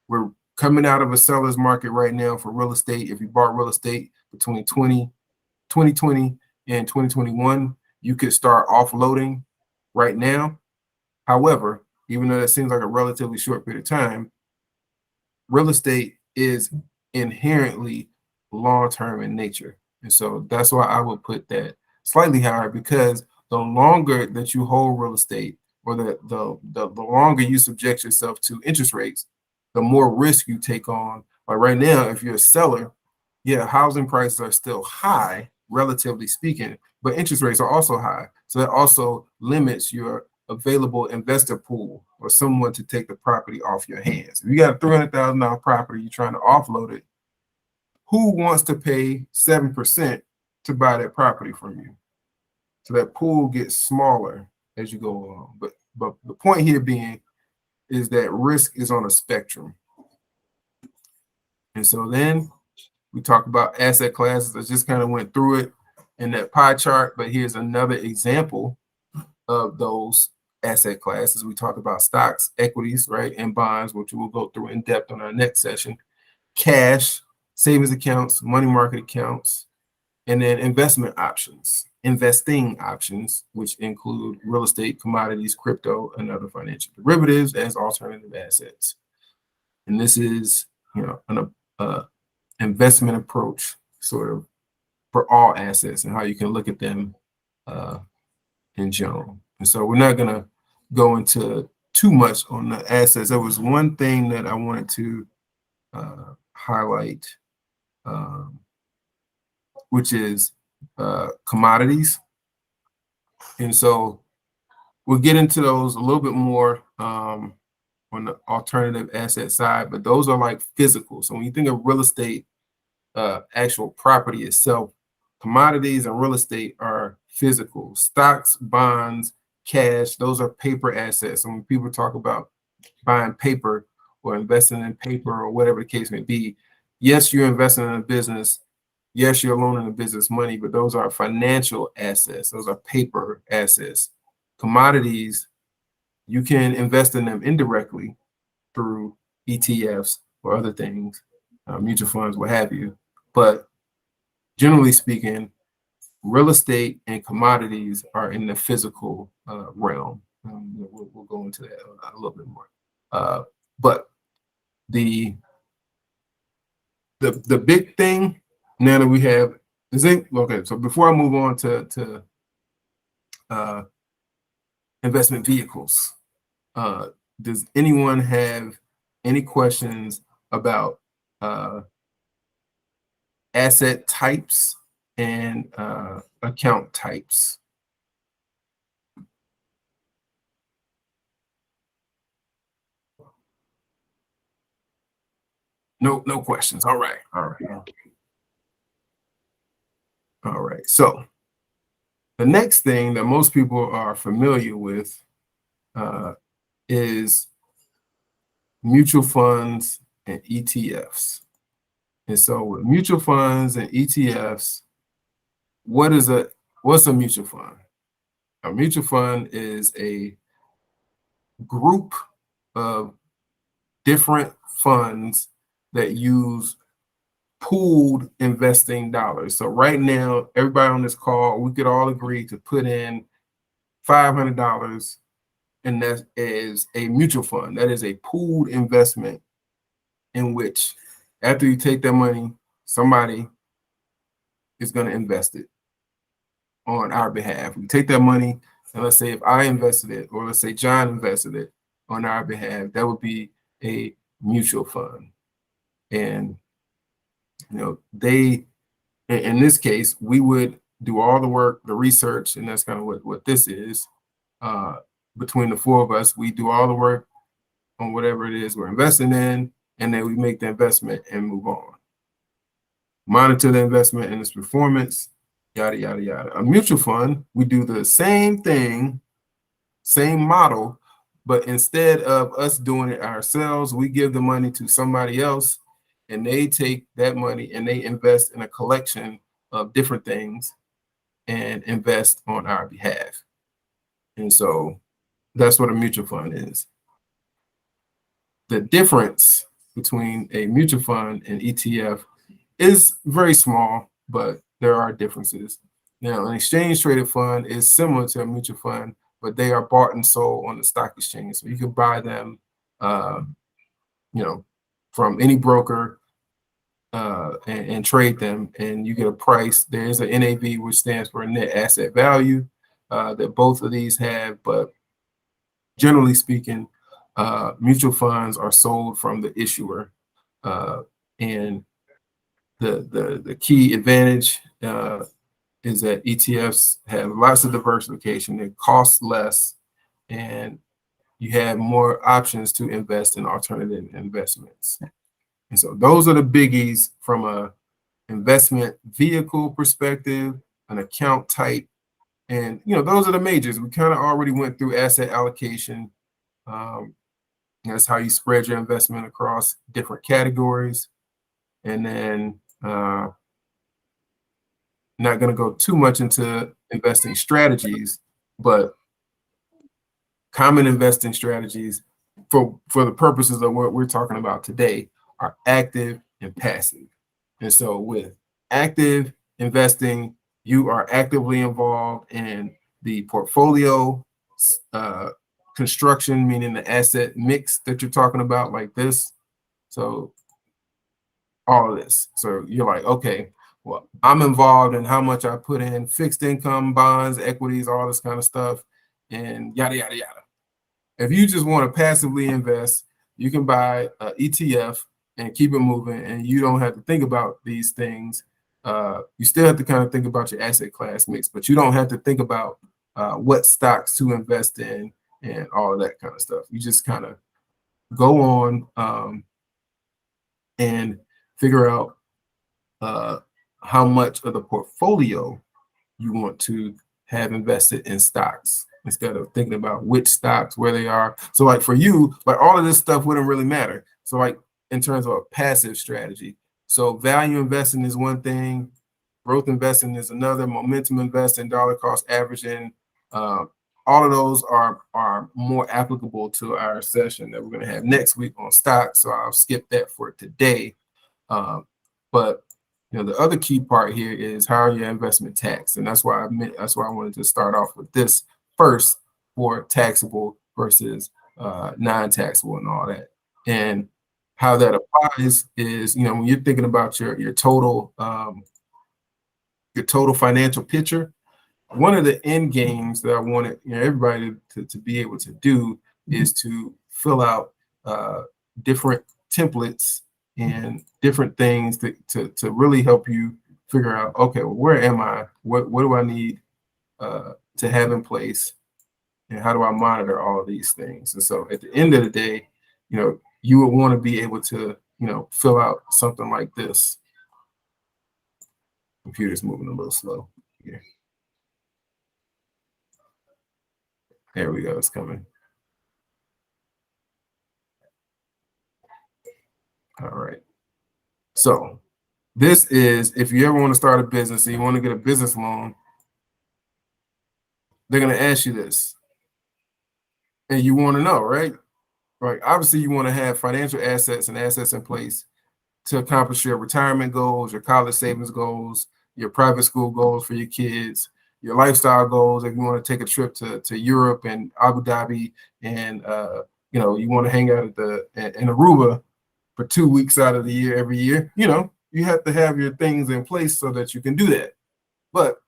[SPEAKER 1] We're coming out of a seller's market right now for real estate. If you bought real estate between 2020 and 2021, you could start offloading right now. However, even though that seems like a relatively short period of time, real estate is inherently long-term in nature. And so that's why I would put that slightly higher, because the longer that you hold real estate, or the longer you subject yourself to interest rates, the more risk you take on. Like right now, if you're a seller, yeah, housing prices are still high, relatively speaking, but interest rates are also high. So that also limits your available investor pool or someone to take the property off your hands. If you got a $300,000 property, you're trying to offload it, who wants to pay 7% to buy that property from you? So that pool gets smaller as you go along. But the point here being is that risk is on a spectrum. And so then we talk about asset classes. I just kind of went through it in that pie chart, but here's another example of those asset classes. We talk about stocks, equities, right, and bonds, which we'll go through in depth on our next session. Cash, savings accounts, money market accounts, and then investing options, which include real estate, commodities, crypto, and other financial derivatives as alternative assets. And this is, an investment approach sort of for all assets and how you can look at them in general. And so we're not going to go into too much on the assets. There was one thing that I wanted to highlight, which is commodities. And so we'll get into those a little bit more on the alternative asset side, but those are like physical. So when you think of real estate, actual property itself, commodities and real estate are physical. Stocks, bonds, cash, those are paper assets. And when people talk about buying paper or investing in paper or whatever the case may be, yes, you're investing in a business. Yes, you're loaning the business money, but those are financial assets. Those are paper assets. Commodities, you can invest in them indirectly through ETFs or other things, mutual funds, what have you. But generally speaking, real estate and commodities are in the physical realm. We'll go into that a little bit more. But the big thing now that we have is okay. So before I move on to investment vehicles, does anyone have any questions about asset types and account types? No questions. All right. So the next thing that most people are familiar with is mutual funds and ETFs. And so with mutual funds and ETFs, what's a mutual fund? A mutual fund is a group of different funds that use pooled investing dollars. So right now, everybody on this call, we could all agree to put in $500, and that is a mutual fund. That is a pooled investment in which after you take that money, somebody is going to invest it on our behalf. We take that money, and let's say if I invested it, or let's say John invested it on our behalf, that would be a mutual fund. And they, in this case, we would do all the work, the research, and that's kind of what this is. Between the four of us, we do all the work on whatever it is we're investing in, and then we make the investment and move on. Monitor the investment and its performance, yada, yada, yada. A mutual fund, we do the same thing, same model, but instead of us doing it ourselves, we give the money to somebody else, and they take that money and they invest in a collection of different things and invest on our behalf. And so that's what a mutual fund is. The difference between a mutual fund and ETF is very small, but there are differences. Now, an exchange traded fund is similar to a mutual fund, but they are bought and sold on the stock exchange. So you can buy them, from any broker and trade them, and you get a price. There is an NAV, which stands for net asset value, that both of these have. But generally speaking, mutual funds are sold from the issuer, and the key advantage is that ETFs have lots of diversification. It costs less, and you have more options to invest in alternative investments. And so those are the biggies from a investment vehicle perspective, an account type, and those are the majors. We kind of already went through asset allocation. That's how you spread your investment across different categories. And then not going to go too much into investing strategies, but common investing strategies for the purposes of what we're talking about today are active and passive. And so with active investing, you are actively involved in the portfolio construction, meaning the asset mix that you're talking about, like this. So all of this. So you're like, okay, well, I'm involved in how much I put in fixed income, bonds, equities, all this kind of stuff, and yada, yada, yada. If you just want to passively invest, you can buy an ETF and keep it moving, and you don't have to think about these things. You still have to kind of think about your asset class mix, but you don't have to think about what stocks to invest in and all of that kind of stuff. You just kind of go on and figure out how much of the portfolio you want to have invested in stocks instead of thinking about which stocks, where they are. So like for you, like all of this stuff wouldn't really matter. So like in terms of a passive strategy. So value investing is one thing, growth investing is another, momentum investing, dollar cost averaging. All of those are more applicable to our session that we're going to have next week on stocks. So I'll skip that for today. But you know, the other key part here is how are your investment taxed, and that's why I wanted to start off with this first for taxable versus non-taxable and all that. And how that applies is, you know, when you're thinking about your total financial picture, one of the end games that I wanted, you know, everybody to be able to do is to fill out different templates and different things to really help you figure out, okay, well, where am I? What do I need to have in place? And how do I monitor all of these things? And so at the end of the day, you know, you would want to be able to, you know, fill out something like this. Computer's moving a little slow here. There we go, it's coming. All right. So this is, if you ever want to start a business and you want to get a business loan, they're going to ask you this. And you want to know, right? Right. Obviously, you want to have financial assets and assets in place to accomplish your retirement goals, your college savings goals, your private school goals for your kids, your lifestyle goals. If you want to take a trip to Europe and Abu Dhabi, and you know, you want to hang out in Aruba for 2 weeks out of the year every year, you know, you have to have your things in place so that you can do that. But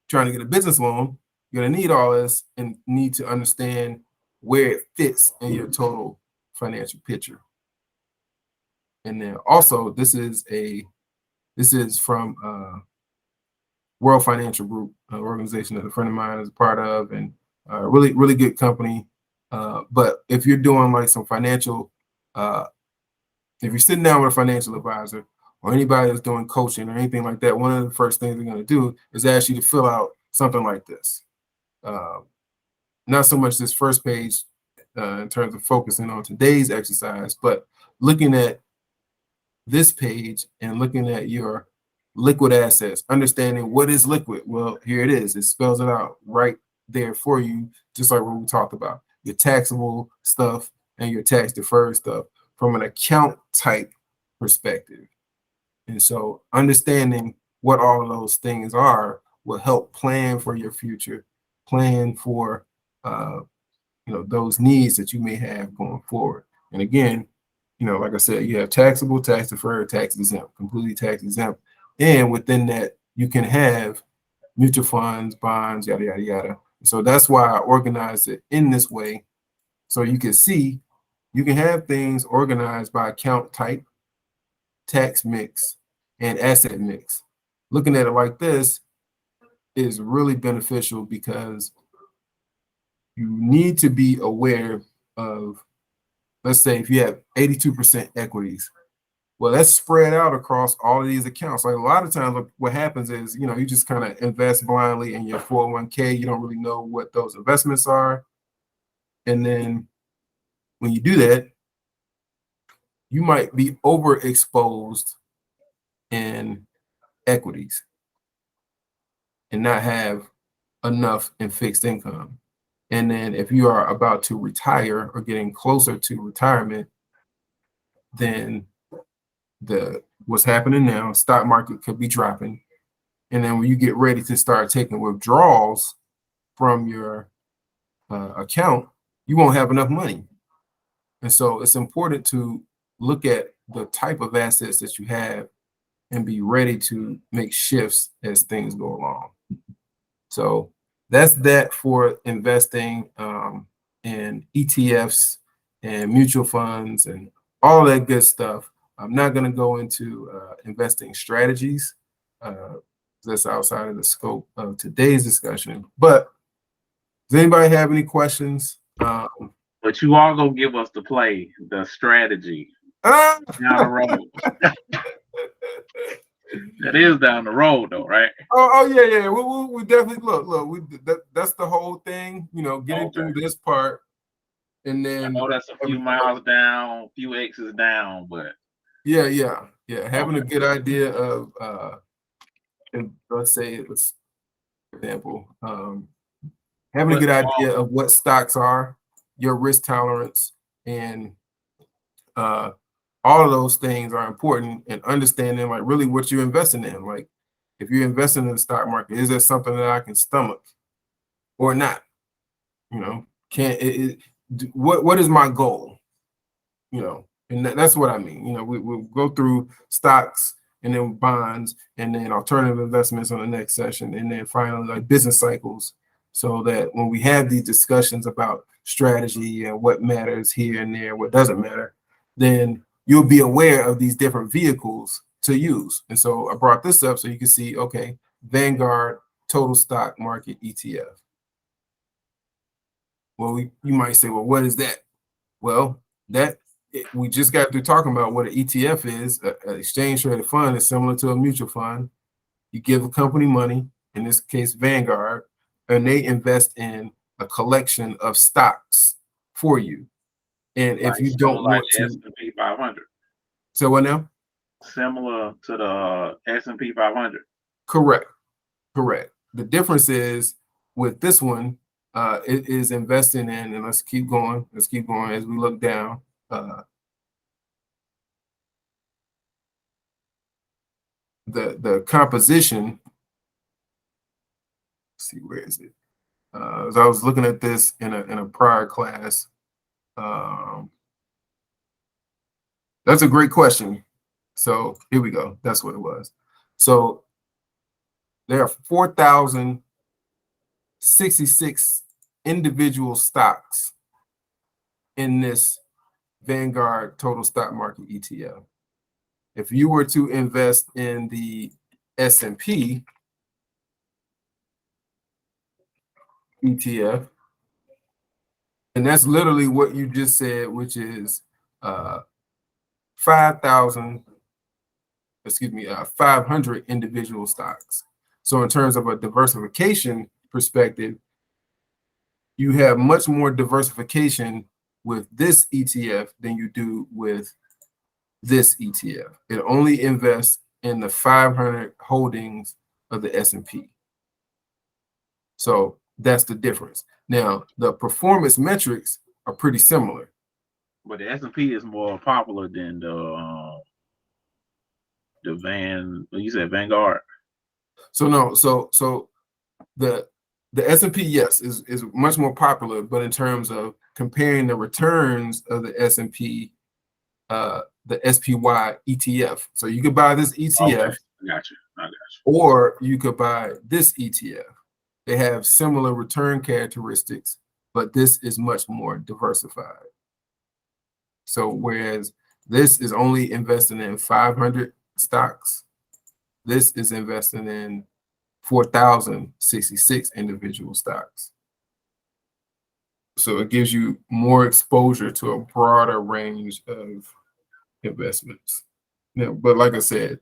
[SPEAKER 1] trying to get a business loan, you're going to need all this and need to understand where it fits in your total financial picture. And then also, this is from World Financial Group, an organization that a friend of mine is a part of, and really, really good company. But if you're doing like some financial, if you're sitting down with a financial advisor or anybody that's doing coaching or anything like that, one of the first things they're going to do is ask you to fill out something like this. Not so much this first page in terms of focusing on today's exercise, but looking at this page and looking at your liquid assets, understanding what is liquid. Well, here it is. It spells it out right there for you, just like what we talked about. Your taxable stuff and your tax deferred stuff from an account type perspective. And so understanding what all of those things are will help plan for your future, plan for you know, those needs that you may have going forward. And again, you know, like I said, you have taxable, tax deferred, tax exempt, completely tax exempt. And within that, you can have mutual funds, bonds, yada, yada, yada. So that's why I organized it in this way. So you can see, you can have things organized by account type, tax mix, and asset mix. Looking at it like this is really beneficial because you need to be aware of, let's say if you have 82% equities, well, that's spread out across all of these accounts. Like a lot of times what happens is, you know, you just kind of invest blindly in your 401k. You don't really know what those investments are. And then when you do that, you might be overexposed in equities and not have enough in fixed income. And then if you are about to retire or getting closer to retirement, then what's happening now, stock market could be dropping. And then when you get ready to start taking withdrawals from your account, you won't have enough money. And so it's important to look at the type of assets that you have and be ready to make shifts as things go along. So that's that for investing. and ETFs and mutual funds and all that good stuff. I'm not going to go into investing strategies. That's outside of the scope of today's discussion. But does anybody have any questions?
[SPEAKER 2] But you are gonna give us the strategy down the road. That is down the road, though, right?
[SPEAKER 1] Oh yeah. We definitely look. That's the whole thing. You know, getting through this part, and then
[SPEAKER 2] I know that's a few miles down, a few X's down, but
[SPEAKER 1] yeah. Having a good idea of and let's for example, having a good idea of what stocks are, your risk tolerance, and all of those things are important, and understanding like really what you're investing in. Like if you're investing in the stock market, is that something that I can stomach or not? You know, what is my goal? You know, and that's what I mean. You know, we'll go through stocks and then bonds and then alternative investments on the next session, and then finally like business cycles, so that when we have these discussions about strategy and what matters here and there, what doesn't matter, then you'll be aware of these different vehicles to use. And so I brought this up so you can see, okay, Vanguard Total Stock Market ETF. Well, you might say, well, what is that? Well, we just got through talking about what an ETF is. An exchange traded fund is similar to a mutual fund. You give a company money, in this case, Vanguard, and they invest in a collection of stocks for you. And if you don't want to,
[SPEAKER 2] S&P 500.
[SPEAKER 1] So what now?
[SPEAKER 2] Similar to the S&P 500.
[SPEAKER 1] Correct. The difference is with this one, it is investing in, and let's keep going as we look down. The composition. Let's see, where is it? As I was looking at this in a prior class. That's a great question. So here we go. That's what it was. So there are 4,066 individual stocks in this Vanguard Total Stock Market ETF. If you were to invest in the S&P ETF, and that's literally what you just said, which is 500 individual stocks. So in terms of a diversification perspective, you have much more diversification with this ETF than you do with this ETF. It only invests in the 500 holdings of the S&P. So that's the difference. Now, the performance metrics are pretty similar.
[SPEAKER 2] But the S&P is more popular than you said Vanguard.
[SPEAKER 1] So no, so the S&P, yes, is much more popular, but in terms of comparing the returns of the S&P, the SPY ETF. So you could buy this ETF.
[SPEAKER 2] Okay. I got you.
[SPEAKER 1] Or you could buy this ETF. They have similar return characteristics, but this is much more diversified. So whereas this is only investing in 500 stocks, this is investing in 4,066 individual stocks. So it gives you more exposure to a broader range of investments. Now, but like I said,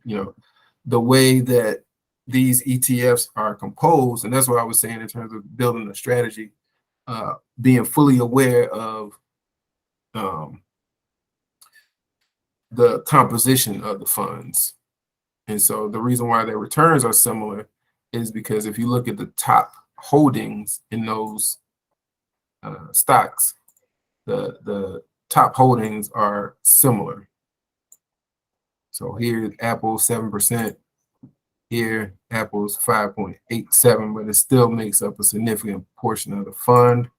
[SPEAKER 1] the way that these ETFs are composed, and that's what I was saying in terms of building a strategy, being fully aware of the composition of the funds. And so the reason why their returns are similar is because if you look at the top holdings in those stocks, the top holdings are similar. So here, Apple 7%. Here, Apple's 5.87, but it still makes up a significant portion of the fund.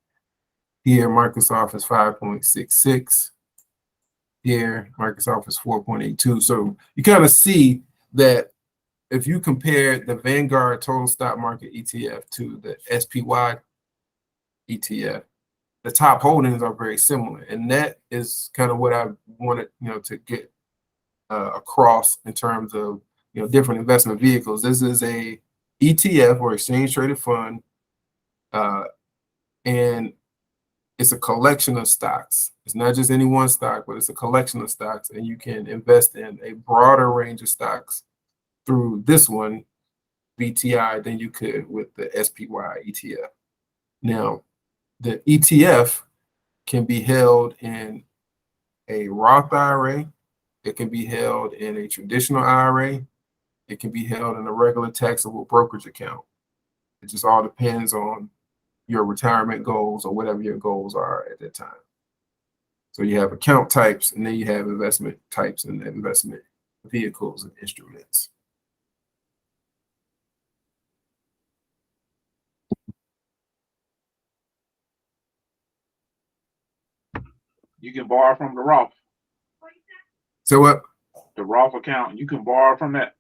[SPEAKER 1] Here, Microsoft is 5.66. Here, Microsoft is 4.82. So you kind of see that if you compare the Vanguard Total Stock Market ETF to the SPY ETF, the top holdings are very similar, and that is kind of what I wanted, to get across in terms of different investment vehicles. This is a ETF or exchange traded fund, and it's a collection of stocks. It's not just any one stock, but it's a collection of stocks, and you can invest in a broader range of stocks through this one, VTI, than you could with the SPY ETF. Now, the ETF can be held in a Roth IRA. It can be held in a traditional IRA. It can be held in a regular taxable brokerage account. It just all depends on your retirement goals or whatever your goals are at that time. So you have account types, and then you have investment types and investment vehicles and instruments.
[SPEAKER 2] You can borrow from the Roth.
[SPEAKER 1] So what?
[SPEAKER 2] The Roth account, you can borrow from that.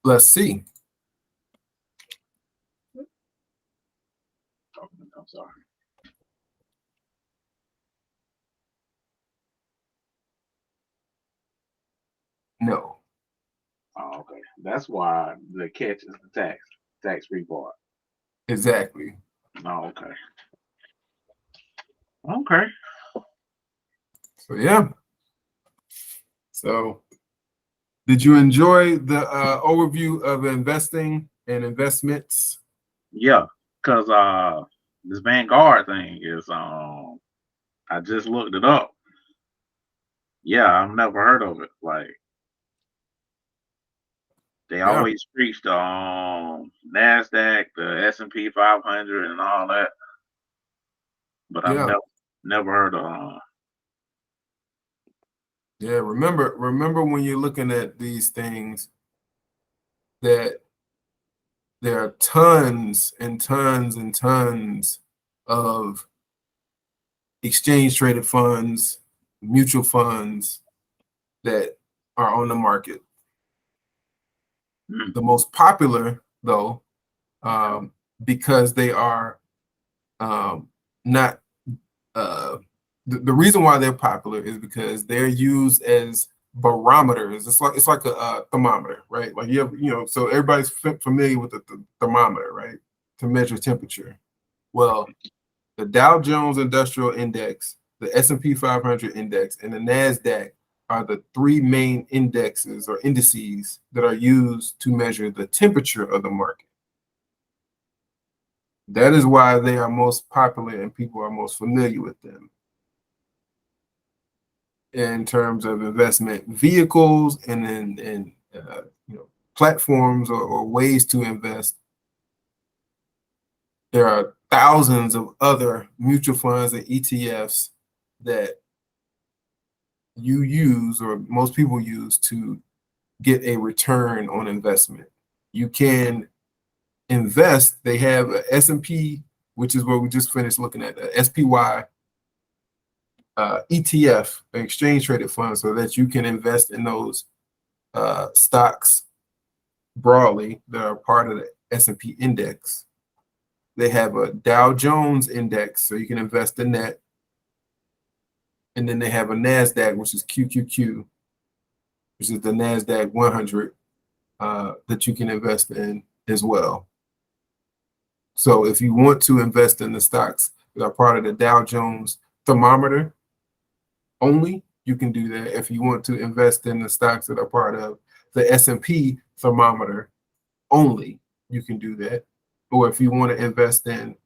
[SPEAKER 1] Let's see.
[SPEAKER 2] I'm sorry.
[SPEAKER 1] No.
[SPEAKER 2] Oh, okay. That's why the catch is the tax-free part.
[SPEAKER 1] Exactly.
[SPEAKER 2] Oh, okay. Okay.
[SPEAKER 1] So yeah. So did you enjoy the overview of investing and investments?
[SPEAKER 2] Yeah, because this Vanguard thing is I just looked it up. Yeah, I've never heard of it. Like they always preach the NASDAQ, the S&P 500 and all that. But I've never heard of
[SPEAKER 1] Yeah, remember when you're looking at these things that there are tons and tons and tons of exchange traded funds, mutual funds that are on the market. The most popular, though, because they are not the reason why they're popular is because they're used as barometers. It's like a thermometer, right? Like you have, so everybody's familiar with the thermometer, right? To measure temperature. Well, the Dow Jones Industrial Index, the S&P 500 Index, and the NASDAQ are the three main indexes or indices that are used to measure the temperature of the market. That is why they are most popular and people are most familiar with them. In terms of investment vehicles and in platforms or ways to invest, there are thousands of other mutual funds and ETFs that you use or most people use to get a return on investment. You can invest. They have a S&P, which is what we just finished looking at, the SPY ETF, an exchange traded fund, so that you can invest in those stocks broadly that are part of the S&P index. They have a Dow Jones index, so you can invest in that. And then they have a NASDAQ, which is QQQ, which is the NASDAQ 100 that you can invest in as well. So if you want to invest in the stocks that are part of the Dow Jones thermometer only, you can do that. If you want to invest in the stocks that are part of the S&P thermometer only, you can do that. Or if you want to invest in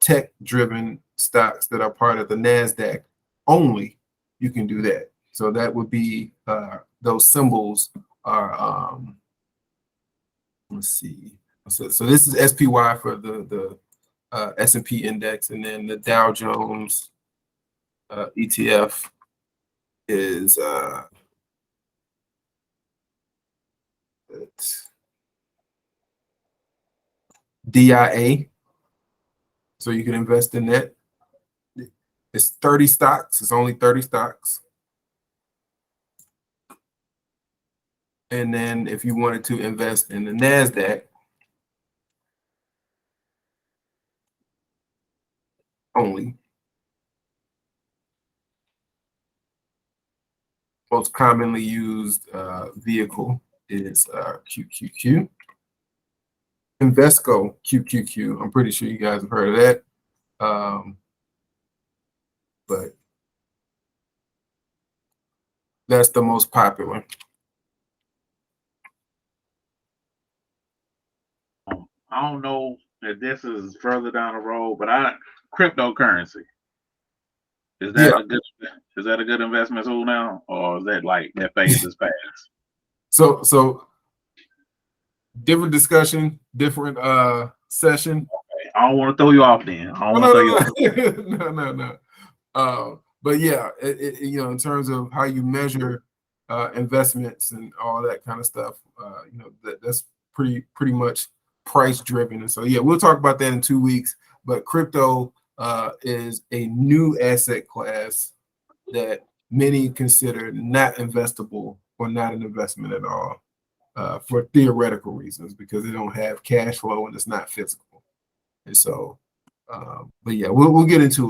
[SPEAKER 1] tech-driven stocks that are part of the NASDAQ only, you can do that. So that would be those symbols are let's see. So this is SPY for the S&P index, and then the Dow Jones ETF is DIA. So you can invest in that. It's 30 stocks. It's only 30 stocks. And then if you wanted to invest in the NASDAQ, only. Most commonly used vehicle is QQQ. Invesco QQQ. I'm pretty sure you guys have heard of that. But that's the most popular.
[SPEAKER 2] I don't know if this is further down the road, but cryptocurrency. Is that a good investment tool now, or is that like that phase is past?
[SPEAKER 1] So different discussion, different session.
[SPEAKER 2] Okay. I don't want to throw you off then. I don't want to throw you off.
[SPEAKER 1] No. But yeah, you know, in terms of how you measure investments and all that kind of stuff, you know, that's pretty much price driven. And so yeah, we'll talk about that in 2 weeks. But crypto is a new asset class that many consider not investable or not an investment at all, for theoretical reasons, because they don't have cash flow and it's not physical. And so, but yeah, we'll get into it.